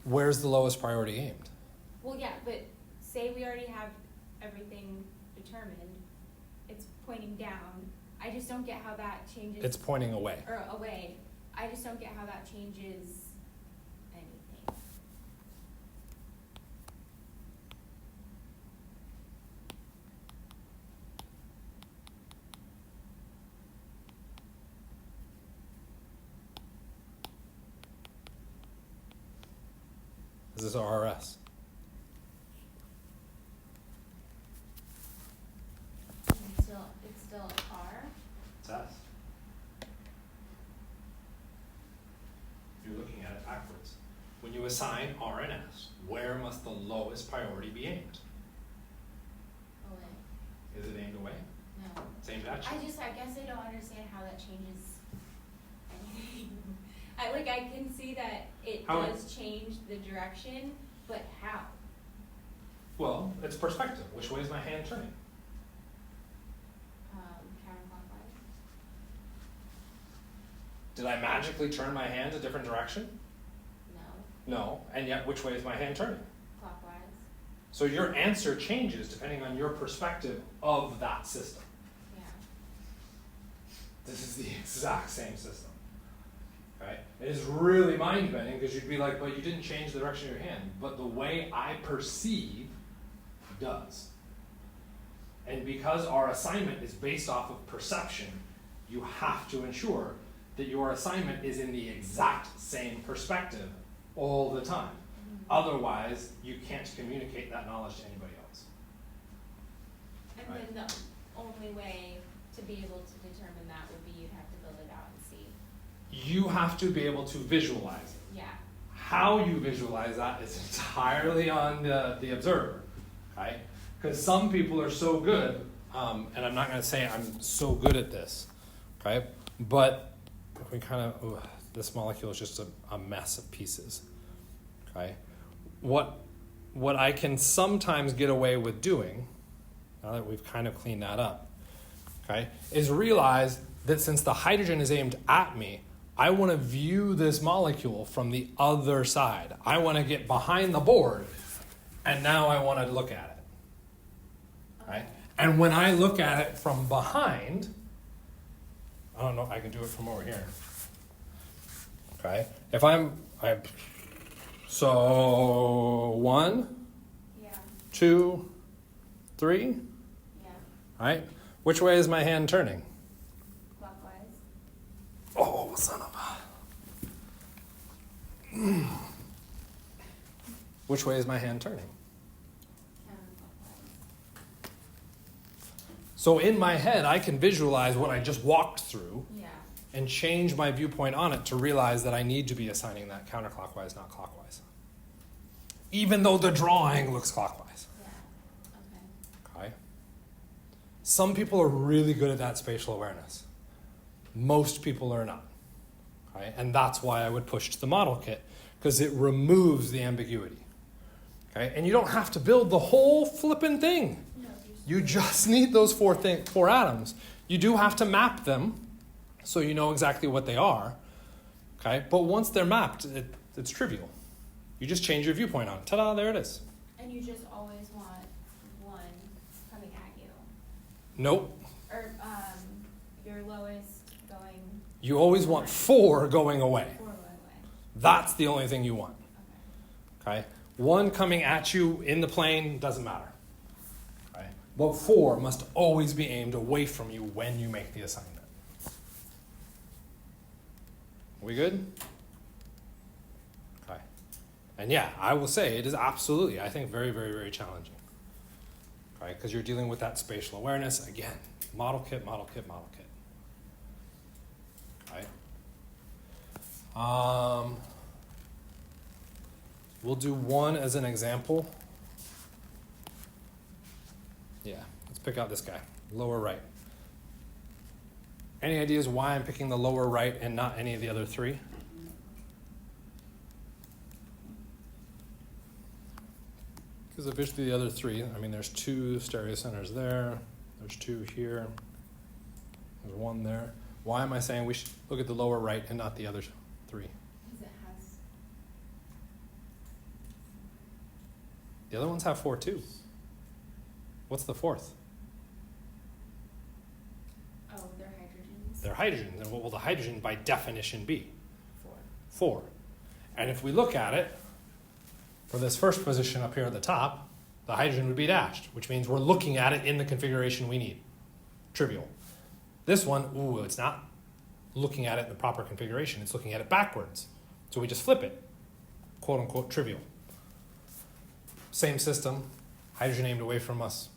A: Where's the lowest priority aimed?
D: Well, yeah, but say we already have everything determined. It's pointing down. I just don't get how that changes.
A: It's pointing away.
D: Or away. I just don't get how that changes anything.
A: Is this RS?
D: It's still R.
A: It's S. You're looking at it backwards. When you assign R and S, where must the lowest priority be aimed?
D: Away.
A: Is it aimed away?
D: No.
A: It's aimed at you.
D: I guess I don't understand how that changes anything. I can see that it
A: How
D: does change the direction, but how?
A: Well, it's perspective. Which way is my hand turning?
D: Counterclockwise.
A: Did I magically turn my hand a different direction?
D: No.
A: No. And yet, which way is my hand turning?
D: Clockwise.
A: So your answer changes depending on your perspective of that system.
D: Yeah.
A: This is the exact same system. Right? It is really mind-bending because you'd be like, but you didn't change the direction of your hand. But the way I perceive does. And because our assignment is based off of perception, you have to ensure that your assignment is in the exact same perspective all the time.
D: Mm-hmm.
A: Otherwise, you can't communicate that knowledge to anybody else.
D: And
A: Right.
D: then the only way to be able to determine that would be you'd have to build it out and see.
A: You have to be able to visualize it.
D: Yeah.
A: How you visualize that is entirely on the observer, okay? Because some people are so good, and I'm not going to say I'm so good at this, okay? But we kind of, this molecule is just a mess of pieces, okay? What I can sometimes get away with doing, now that we've kind of cleaned that up, okay, is realize that since the hydrogen is aimed at me, I want to view this molecule from the other side. I want to get behind the board, and now I want to look at it. Right? And when I look at it from behind, I don't know, I can do it from over here. Okay? So 1,
D: Yeah.
A: 2, 3,
D: Yeah.
A: right? Which way is my hand turning?
D: Clockwise.
A: Oh, son of a... Which way is my hand turning?
D: Counterclockwise.
A: So in my head, I can visualize what I just walked through
D: Yeah.
A: and change my viewpoint on it to realize that I need to be assigning that counterclockwise, not clockwise. Even though the drawing looks clockwise.
D: Yeah. Okay.
A: Okay? Some people are really good at that spatial awareness. Most people are not. Okay? And that's why I would push to the model kit. because it removes the ambiguity. Okay? And you don't have to build the whole flippin' thing.
D: No,
A: You just need those four atoms. You do have to map them so you know exactly what they are. Okay? But once they're mapped, it's trivial. You just change your viewpoint on it. Ta-da, there it is.
D: And you just always want one coming at you.
A: Nope.
D: Or your lowest going
A: You always want 4 going away.
D: 4 going away.
A: That's the only thing you want.
D: Okay.
A: Okay? 1 coming at you in the plane doesn't matter. Okay? But 4 must always be aimed away from you when you make the assignment. We good? Okay. And yeah, I will say it is absolutely, I think, very, very, very challenging. Okay? Because you're dealing with that spatial awareness. Again, model kit, model kit, model kit. Okay? We'll do 1 as an example. Yeah, let's pick out this guy, lower right. Any ideas why I'm picking the lower right and not any of the other 3? Because eventually the other 3, I mean, there's 2 stereo centers there, there's 2 here, there's 1 there. Why am I saying we should look at the lower right and not the other 3?
D: Because it has.
A: The other ones have 4 too. What's the 4th?
D: Oh, they're hydrogens.
A: They're hydrogens. And what will the hydrogen by definition be?
D: 4.
A: 4. And if we look at it, for this first position up here at the top, the hydrogen would be dashed, which means we're looking at it in the configuration we need. Trivial. This one, ooh, it's not looking at it in the proper configuration. It's looking at it backwards. So we just flip it. Quote unquote trivial. Same system, hydrogen aimed away from us.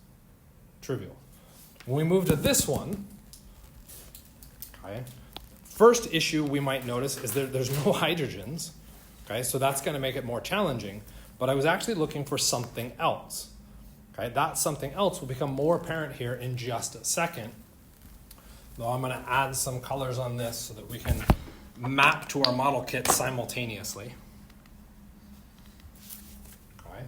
A: Trivial. When we move to this one, okay, first issue we might notice is there's no hydrogens. Okay, so that's going to make it more challenging. But I was actually looking for something else. Okay, that something else will become more apparent here in just a second. Though I'm going to add some colors on this so that we can map to our model kit simultaneously. Okay,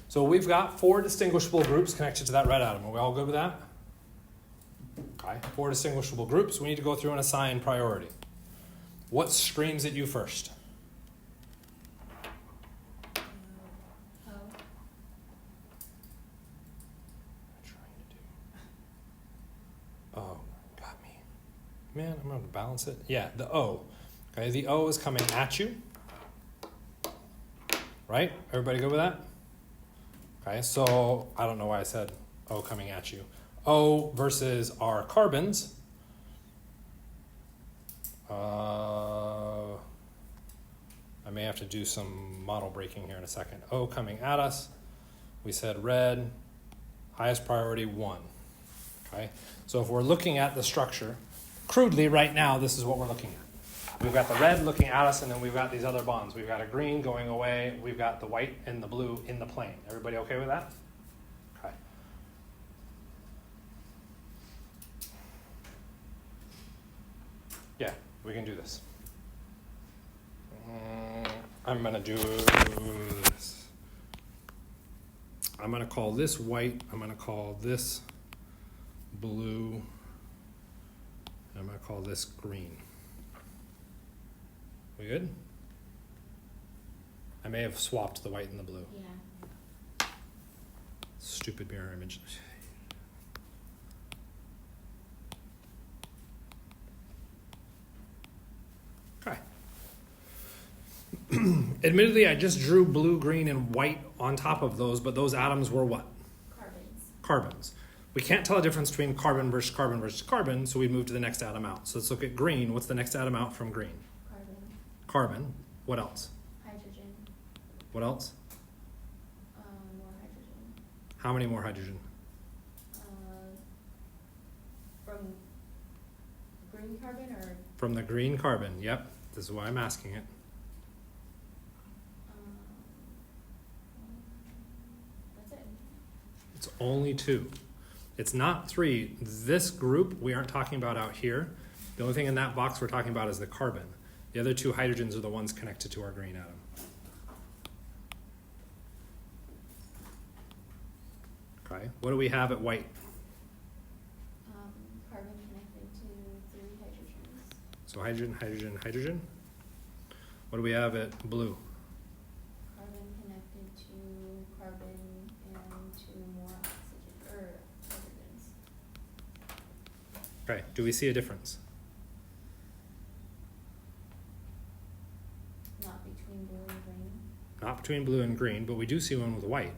A: so we've got 4 distinguishable groups connected to that red atom. Are we all good with that? Okay, 4 distinguishable groups. We need to go through and assign priority. What screams at you first? Oh, got me. Man, I'm going to balance it. Yeah, the O. Okay, the O is coming at you. Right? Everybody good with that? Okay, so I don't know why I said O coming at you. O versus our carbons. I may have to do some model breaking here in a second. O coming at us. We said red, highest priority 1. Okay, so if we're looking at the structure, crudely right now, this is what we're looking at. We've got the red looking at us, and then we've got these other bonds. We've got a green going away. We've got the white and the blue in the plane. Everybody okay with that? Okay. Yeah, we can do this. I'm going to do this. I'm going to call this white. I'm going to call this blue. I'm going to call this green. We good? I may have swapped the white and the blue.
D: Yeah.
A: Stupid mirror image. Okay. Admittedly, I just drew blue, green, and white on top of those, but those atoms were what?
D: Carbons.
A: Carbons. We can't tell the difference between carbon versus carbon versus carbon, so we move to the next atom out. So let's look at green. What's the next atom out from green?
D: Carbon.
A: Carbon. What else?
D: Hydrogen.
A: What else?
D: More hydrogen.
A: How many more hydrogen?
D: From green carbon or?
A: From the green carbon. Yep. This is why I'm asking it.
D: That's it.
A: It's only 2. It's not 3. This group we aren't talking about out here. The only thing in that box we're talking about is the carbon. The other 2 hydrogens are the ones connected to our green atom. Okay, what do we have at white?
D: Carbon connected to 3 hydrogens.
A: So hydrogen, hydrogen, hydrogen. What do we have at blue?
D: Carbon connected to carbon and 2 more oxygen, or hydrogens.
A: Okay, do we see a difference?
D: Not between blue and green.
A: Not between blue and green, but we do see one with white.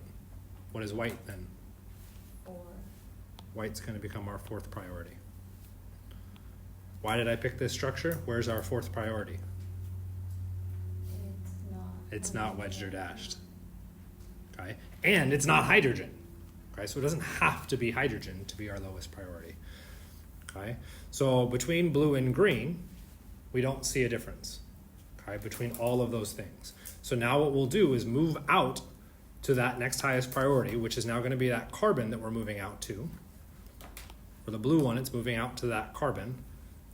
A: What is white then?
D: 4.
A: White's going to become our 4th priority. Why did I pick this structure? Where's our 4th priority? It's not wedged or dashed. Okay, and it's not hydrogen. Okay, so it doesn't have to be hydrogen to be our lowest priority. Okay, so between blue and green, we don't see a difference. Okay, between all of those things. So now what we'll do is move out to that next highest priority, which is now going to be that carbon that we're moving out to. For the blue one, it's moving out to that carbon.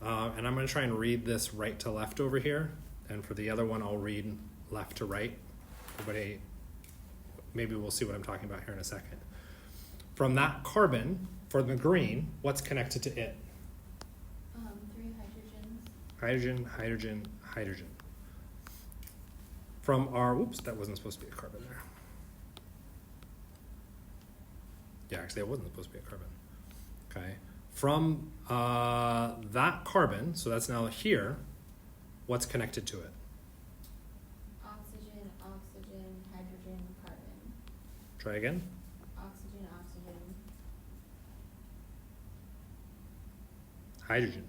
A: And I'm going to try and read this right to left over here. And for the other one, I'll read left to right. Everybody, maybe we'll see what I'm talking about here in a second. From that carbon, for the green, what's connected to it?
D: 3 hydrogens.
A: Hydrogen, hydrogen, hydrogen. From our, whoops, that wasn't supposed to be a carbon there. Yeah, actually, it wasn't supposed to be a carbon. Okay. From that carbon, so that's now here, what's connected to it?
D: Oxygen, oxygen, hydrogen, carbon.
A: Try again.
D: Oxygen, oxygen.
A: Hydrogen.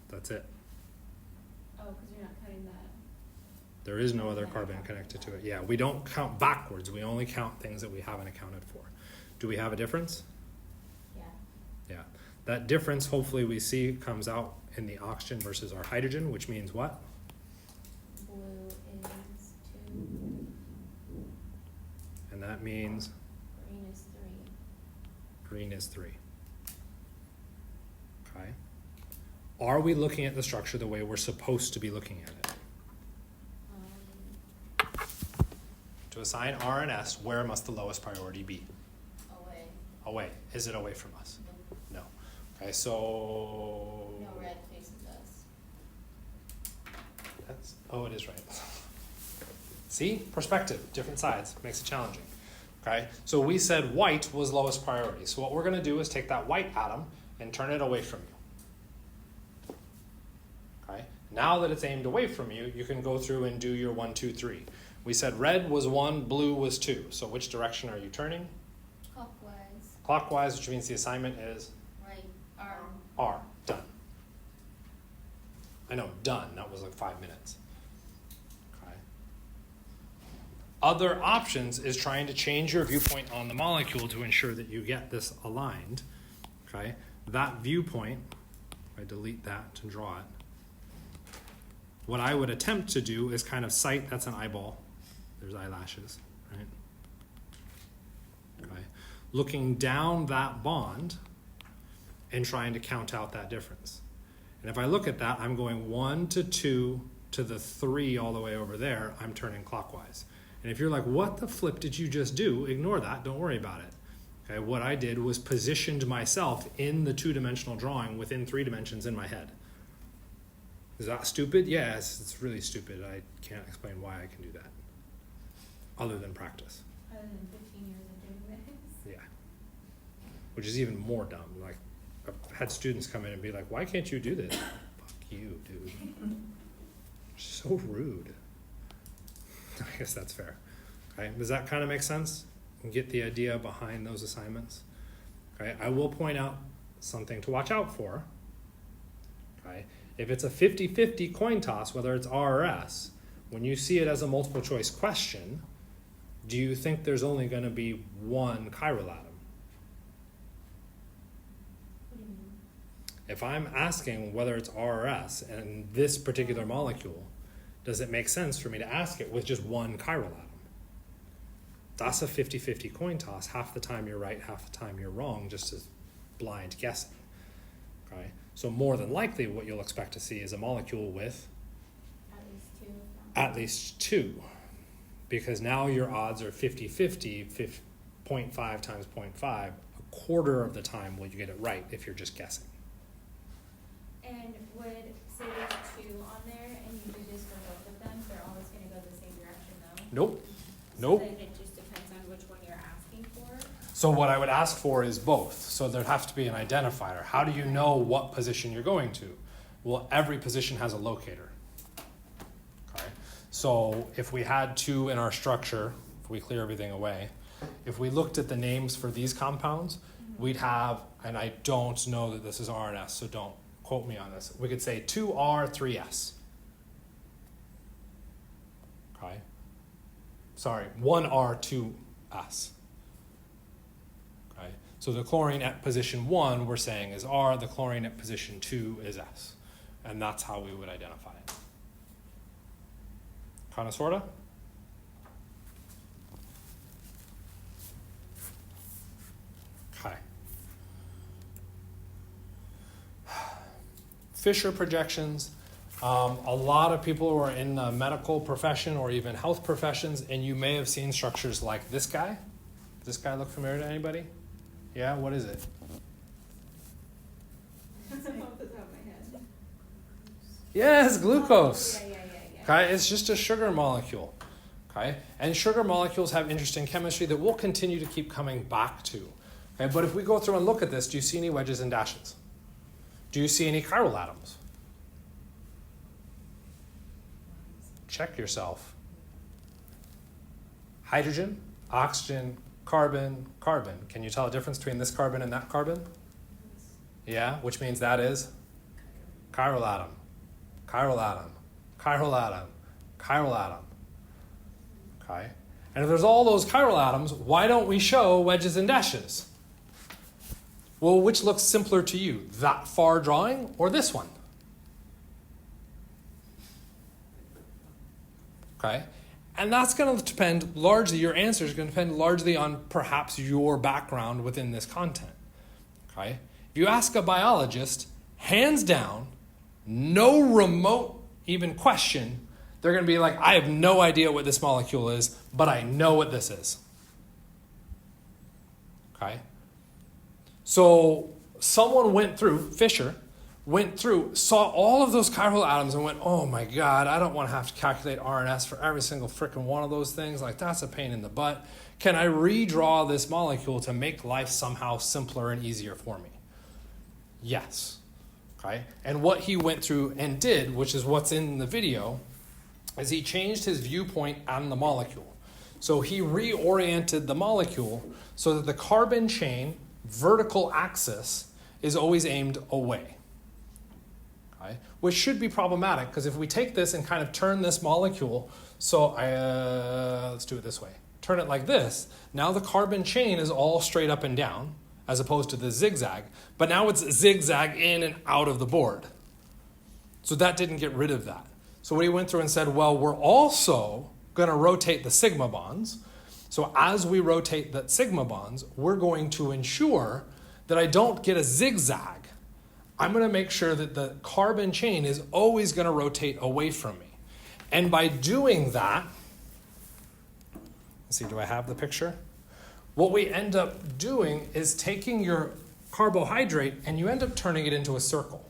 A: That's it.
D: Oh, because you're not cutting that.
A: There is no other carbon connected to it. Yeah, we don't count backwards. We only count things that we haven't accounted for. Do we have a difference?
D: Yeah.
A: Yeah. That difference, hopefully we see, comes out in the oxygen versus our hydrogen, which means what?
D: Blue is 2.
A: And that means
D: Green is 3.
A: green is 3. Okay. Are we looking at the structure the way we're supposed to be looking at it? To assign R and S, where must the lowest priority be?
D: Away.
A: Away. Is it away from us? No. Okay, so...
D: No, red faces us.
A: That's, oh, it is right. See? Perspective, different sides, makes it challenging. Okay, so we said white was lowest priority. So what we're going to do is take that white atom and turn it away from you. Okay, now that it's aimed away from you, you can go through and do your 1, 2, 3. We said red was 1, blue was 2. So which direction are you turning?
D: Clockwise.
A: Clockwise, which means the assignment is
D: Right. R.
A: R. Done. I know, done. That was like 5 minutes. Okay. Other options is trying to change your viewpoint on the molecule to ensure that you get this aligned. Okay. That viewpoint, if I delete that to draw it, what I would attempt to do is kind of cite, that's an eyeball. There's eyelashes, right? Okay. Looking down that bond and trying to count out that difference. And if I look at that, I'm going 1 to 2 to the 3 all the way over there. I'm turning clockwise. And if you're like, what the flip did you just do? Ignore that. Don't worry about it. Okay, what I did was positioned myself in the 2-dimensional drawing within 3 dimensions in my head. Is that stupid? Yes, it's really stupid. I can't explain why I can do that, other than practice.
D: Other than 15 years of doing this.
A: Yeah. Which is even more dumb. Like, I've had students come in and be like, why can't you do this? Fuck you, dude. So rude. I guess that's fair. Okay, does that kind of make sense? And get the idea behind those assignments? Okay, I will point out something to watch out for. Okay, if it's a 50-50 coin toss, whether it's R or S, when you see it as a multiple choice question, do you think there's only going to be one chiral atom?
D: What do you mean?
A: If I'm asking whether it's R or S and this particular molecule, does it make sense for me to ask it with just one chiral atom? That's a 50-50 coin toss. Half the time you're right, half the time you're wrong, just as blind guessing. Okay? So more than likely what you'll expect to see is a molecule with
D: At least 2.
A: at least 2. Because now your odds are 50-50 0.5 times 0.5, a quarter of the time will you get it right if you're just guessing.
D: And would, say there's 2 on there and you do this for both of them, they're always gonna go the same direction though?
A: Nope. Nope.
D: So then it just depends on which one you're asking for?
A: So what I would ask for is both. So there'd have to be an identifier. How do you know what position you're going to? Well, every position has a locator. Okay. So if we had 2 in our structure, if we clear everything away, if we looked at the names for these compounds, we'd have, and I don't know that this is R and S, so don't quote me on this. We could say 2R, 3S. Okay. Sorry, 1R, 2S. Okay. So the chlorine at position 1 we're saying is R, the chlorine at position 2 is S. And that's how we would identify it. Kinda sorta? Okay. Fisher projections. A lot of people who are in the medical profession or even health professions, and you may have seen structures like this guy. Does this guy look familiar to anybody? Yeah, what is it?
B: Off the top of my head.
A: Yes, glucose.
D: Yeah.
A: Okay, it's just a sugar molecule. Okay, and sugar molecules have interesting chemistry that we'll continue to keep coming back to. Okay, but if we go through and look at this, do you see any wedges and dashes? Do you see any chiral atoms? Check yourself. Hydrogen, oxygen, carbon, carbon. Can you tell the difference between this carbon and that carbon? Yeah, which means that is chiral atom, chiral atom, chiral atom, chiral atom. Okay? And if there's all those chiral atoms, why don't we show wedges and dashes? Well, which looks simpler to you? That far drawing or this one? Okay? And that's going to depend largely, your answer is going to depend largely on perhaps your background within this content. Okay? If you ask a biologist, hands down, no remote even question, they're going to be like, I have no idea what this molecule is, but I know what this is. Okay? So someone went through, Fisher, went through, saw all of those chiral atoms and went, oh my God, I don't want to have to calculate R and S for every single frickin' one of those things. Like, that's a pain in the butt. Can I redraw this molecule to make life somehow simpler and easier for me? Yes. Okay? And what he went through and did, which is what's in the video, is he changed his viewpoint on the molecule. So he reoriented the molecule so that the carbon chain vertical axis is always aimed away. Okay? Which should be problematic, because if we take this and kind of turn this molecule, so let's do it this way. Turn it like this. Now the carbon chain is all straight up and down, as opposed to the zigzag. But now it's zigzag in and out of the board. So that didn't get rid of that. So what he went through and said, well, we're also going to rotate the sigma bonds. So as we rotate the sigma bonds, we're going to ensure that I don't get a zigzag. I'm going to make sure that the carbon chain is always going to rotate away from me. And by doing that, let's see, do I have the picture? What we end up doing is taking your carbohydrate and you end up turning it into a circle.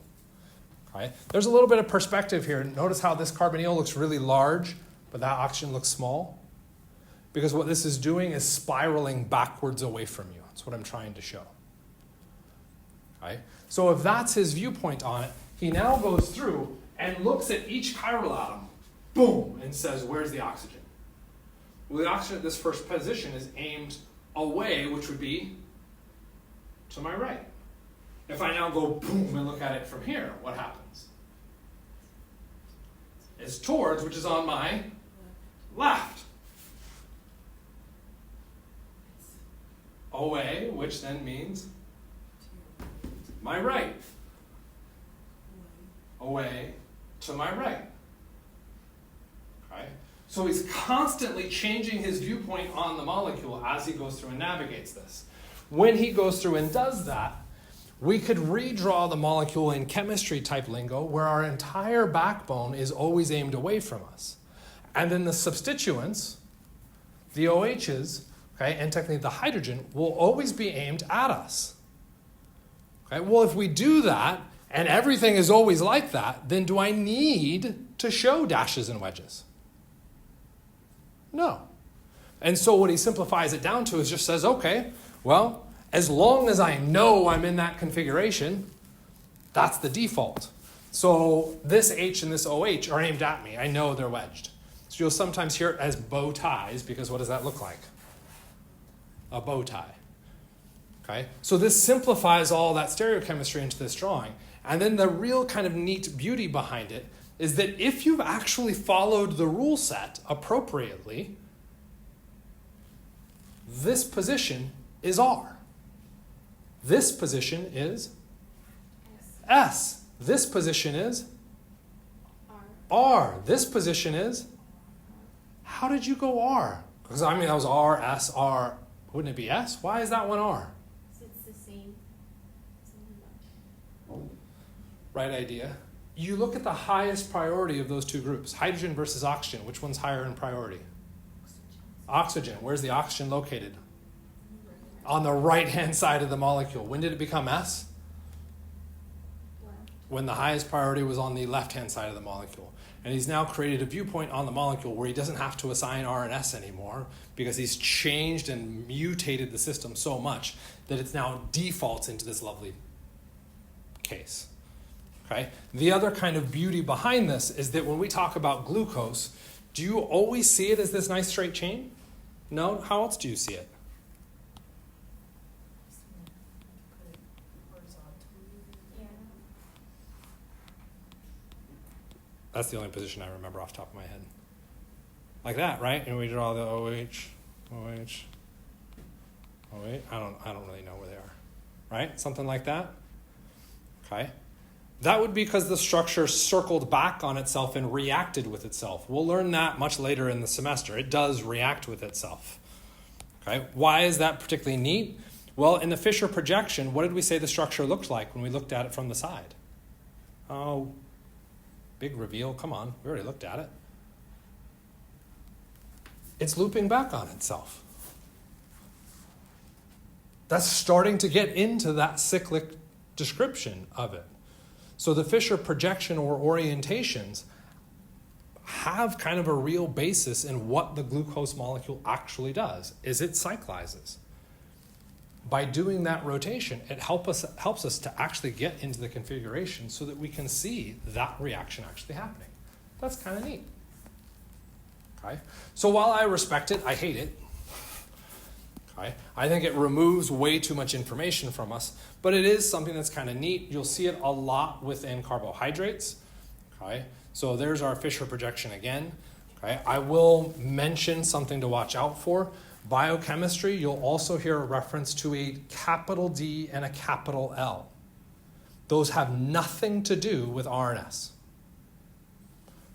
A: Okay? There's a little bit of perspective here. Notice how this carbonyl looks really large, but that oxygen looks small. Because what this is doing is spiraling backwards away from you. That's what I'm trying to show. Okay? So if that's his viewpoint on it, he now goes through and looks at each chiral atom, boom, and says, where's the oxygen? Well, the oxygen at this first position is aimed away, which would be to my right. If I now go boom and look at it from here, what happens? It's towards, which is on my left. Away, which then means my right. Away to my right. Okay? So he's constantly changing his viewpoint on the molecule as he goes through and navigates this. When he goes through and does that, we could redraw the molecule in chemistry type lingo where our entire backbone is always aimed away from us. And then the substituents, the OHs, okay, and technically the hydrogen will always be aimed at us. Okay, well, if we do that, and everything is always like that, then do I need to show dashes and wedges? No. And so what he simplifies it down to is just says, okay, well, as long as I know I'm in that configuration, that's the default. So this H and this OH are aimed at me. I know they're wedged. So you'll sometimes hear it as bow ties, because what does that look like? A bow tie. Okay? So this simplifies all that stereochemistry into this drawing. And then the real kind of neat beauty behind it is that if you've actually followed the rule set appropriately, this position is R. This position is S. This position is R. This position is? How did you go R? Because I mean that was R, S, R. Wouldn't it be S? Why is that one R?
D: It's the same.
A: Right idea. You look at the highest priority of those two groups, hydrogen versus oxygen. Which one's higher in priority? Oxygen. Where's the oxygen located? On the right-hand side of the molecule. When did it become S? When the highest priority was on the left-hand side of the molecule. And he's now created a viewpoint on the molecule where he doesn't have to assign R and S anymore, because he's changed and mutated the system so much that it's now defaults into this lovely case. Okay? The other kind of beauty behind this is that when we talk about glucose, do you always see it as this nice straight chain? No? How else do you see it?
D: Yeah.
A: That's the only position I remember off the top of my head. Like that, right? And we draw the OH, OH, OH. I don't really know where they are. Right? Something like that? Okay. That would be because the structure circled back on itself and reacted with itself. We'll learn that much later in the semester. It does react with itself. Okay. Why is that particularly neat? Well, in the Fisher projection, what did we say the structure looked like when we looked at it from the side? Oh, big reveal. Come on. We already looked at it. It's looping back on itself. That's starting to get into that cyclic description of it. So the Fisher projection or orientations have kind of a real basis in what the glucose molecule actually does, is it cyclizes. By doing that rotation, it helps us to actually get into the configuration so that we can see that reaction actually happening. That's kind of neat. Okay? So while I respect it, I hate it. Okay? I think it removes way too much information from us, but it is something that's kind of neat. You'll see it a lot within carbohydrates. Okay? So there's our Fisher projection again. Okay? I will mention something to watch out for. Biochemistry, you'll also hear a reference to a capital D and a capital L. Those have nothing to do with RNS.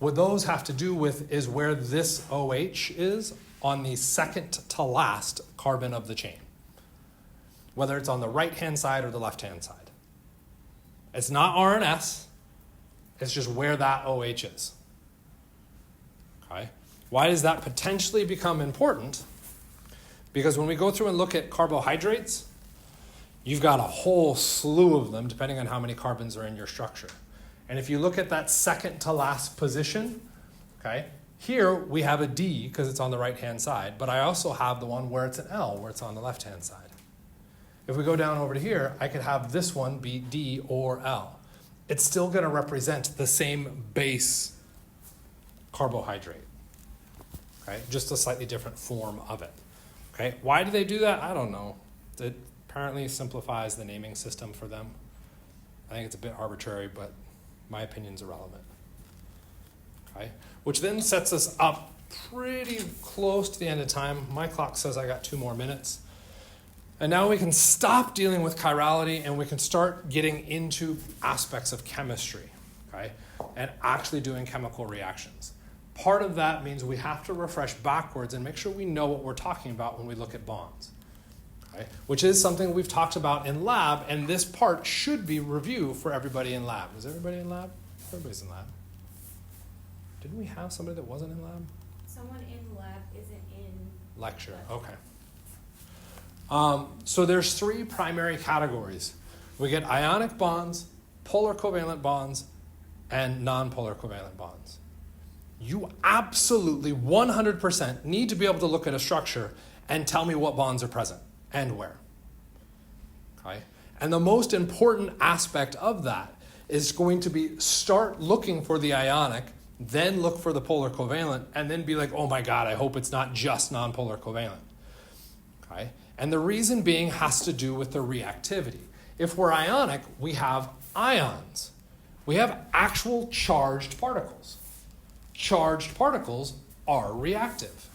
A: What those have to do with is where this OH is on the second to last carbon of the chain, whether it's on the right-hand side or the left-hand side. It's not RNS, it's just where that OH is. Okay? Why does that potentially become important? Because when we go through and look at carbohydrates, you've got a whole slew of them depending on how many carbons are in your structure. And if you look at that second to last position, okay, here we have a D because it's on the right-hand side, but I also have the one where it's an L, where it's on the left-hand side. If we go down over to here, I could have this one be D or L. It's still going to represent the same base carbohydrate, okay, just a slightly different form of it. Okay, why do they do that? I don't know. It apparently simplifies the naming system for them. I think it's a bit arbitrary, but my opinion's irrelevant. Okay, which then sets us up pretty close to the end of time. My clock says I got 2 more minutes. And now we can stop dealing with chirality and we can start getting into aspects of chemistry, okay, and actually doing chemical reactions. Part of that means we have to refresh backwards and make sure we know what we're talking about when we look at bonds, okay? Which is something we've talked about in lab, and this part should be review for everybody in lab. Is everybody in lab? Everybody's in lab. Didn't we have somebody that wasn't in lab?
D: Someone in lab isn't in
A: Lecture, okay. So there's three primary categories. We get ionic bonds, polar covalent bonds, and non-polar covalent bonds. You absolutely 100% need to be able to look at a structure and tell me what bonds are present and where. Okay? And the most important aspect of that is going to be start looking for the ionic, then look for the polar covalent, and then be like, oh my God, I hope it's not just non-polar covalent. Okay? And the reason being has to do with the reactivity. If we're ionic, we have ions. We have actual charged particles. Charged particles are reactive.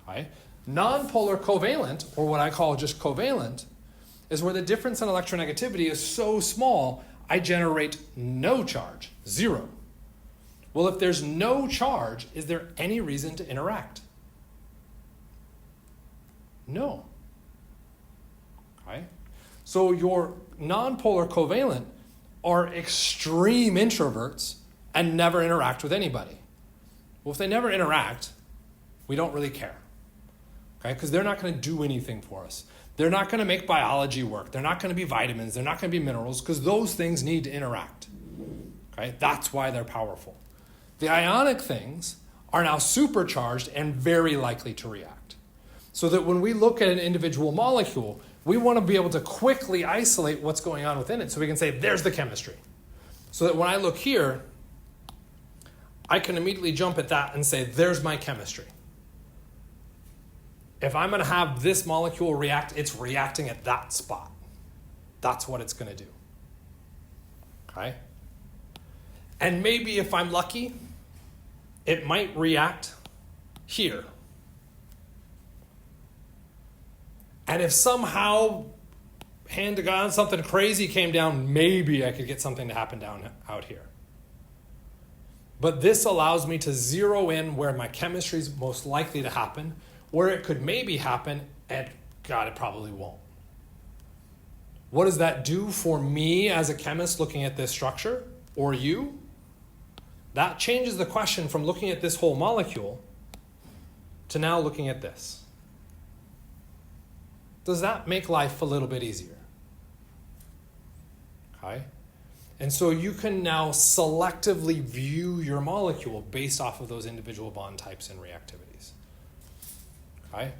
A: Okay? Non-polar covalent, or what I call just covalent, is where the difference in electronegativity is so small, I generate no charge, zero. Well, if there's no charge, is there any reason to interact? No. Okay? So your non-polar covalent are extreme introverts and never interact with anybody. Well, if they never interact, we don't really care. Okay? Because they're not going to do anything for us. They're not going to make biology work. They're not going to be vitamins. They're not going to be minerals because those things need to interact. Okay? That's why they're powerful. The ionic things are now supercharged and very likely to react. So that when we look at an individual molecule, we want to be able to quickly isolate what's going on within it so we can say, there's the chemistry. So that when I look here, I can immediately jump at that and say, there's my chemistry. If I'm going to have this molecule react, it's reacting at that spot. That's what it's going to do. Okay? And maybe if I'm lucky, it might react here. And if somehow, hand to God, something crazy came down, maybe I could get something to happen out here. But this allows me to zero in where my chemistry is most likely to happen, where it could maybe happen, and God, it probably won't. What does that do for me as a chemist looking at this structure, or you? That changes the question from looking at this whole molecule to now looking at this. Does that make life a little bit easier? Okay? And so you can now selectively view your molecule based off of those individual bond types and reactivities. Okay?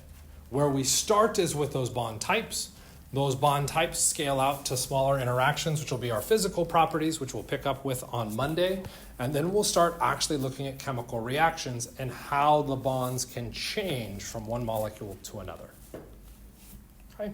A: Where we start is with those bond types. Those bond types scale out to smaller interactions, which will be our physical properties, which we'll pick up with on Monday. And then we'll start actually looking at chemical reactions and how the bonds can change from one molecule to another. Okay?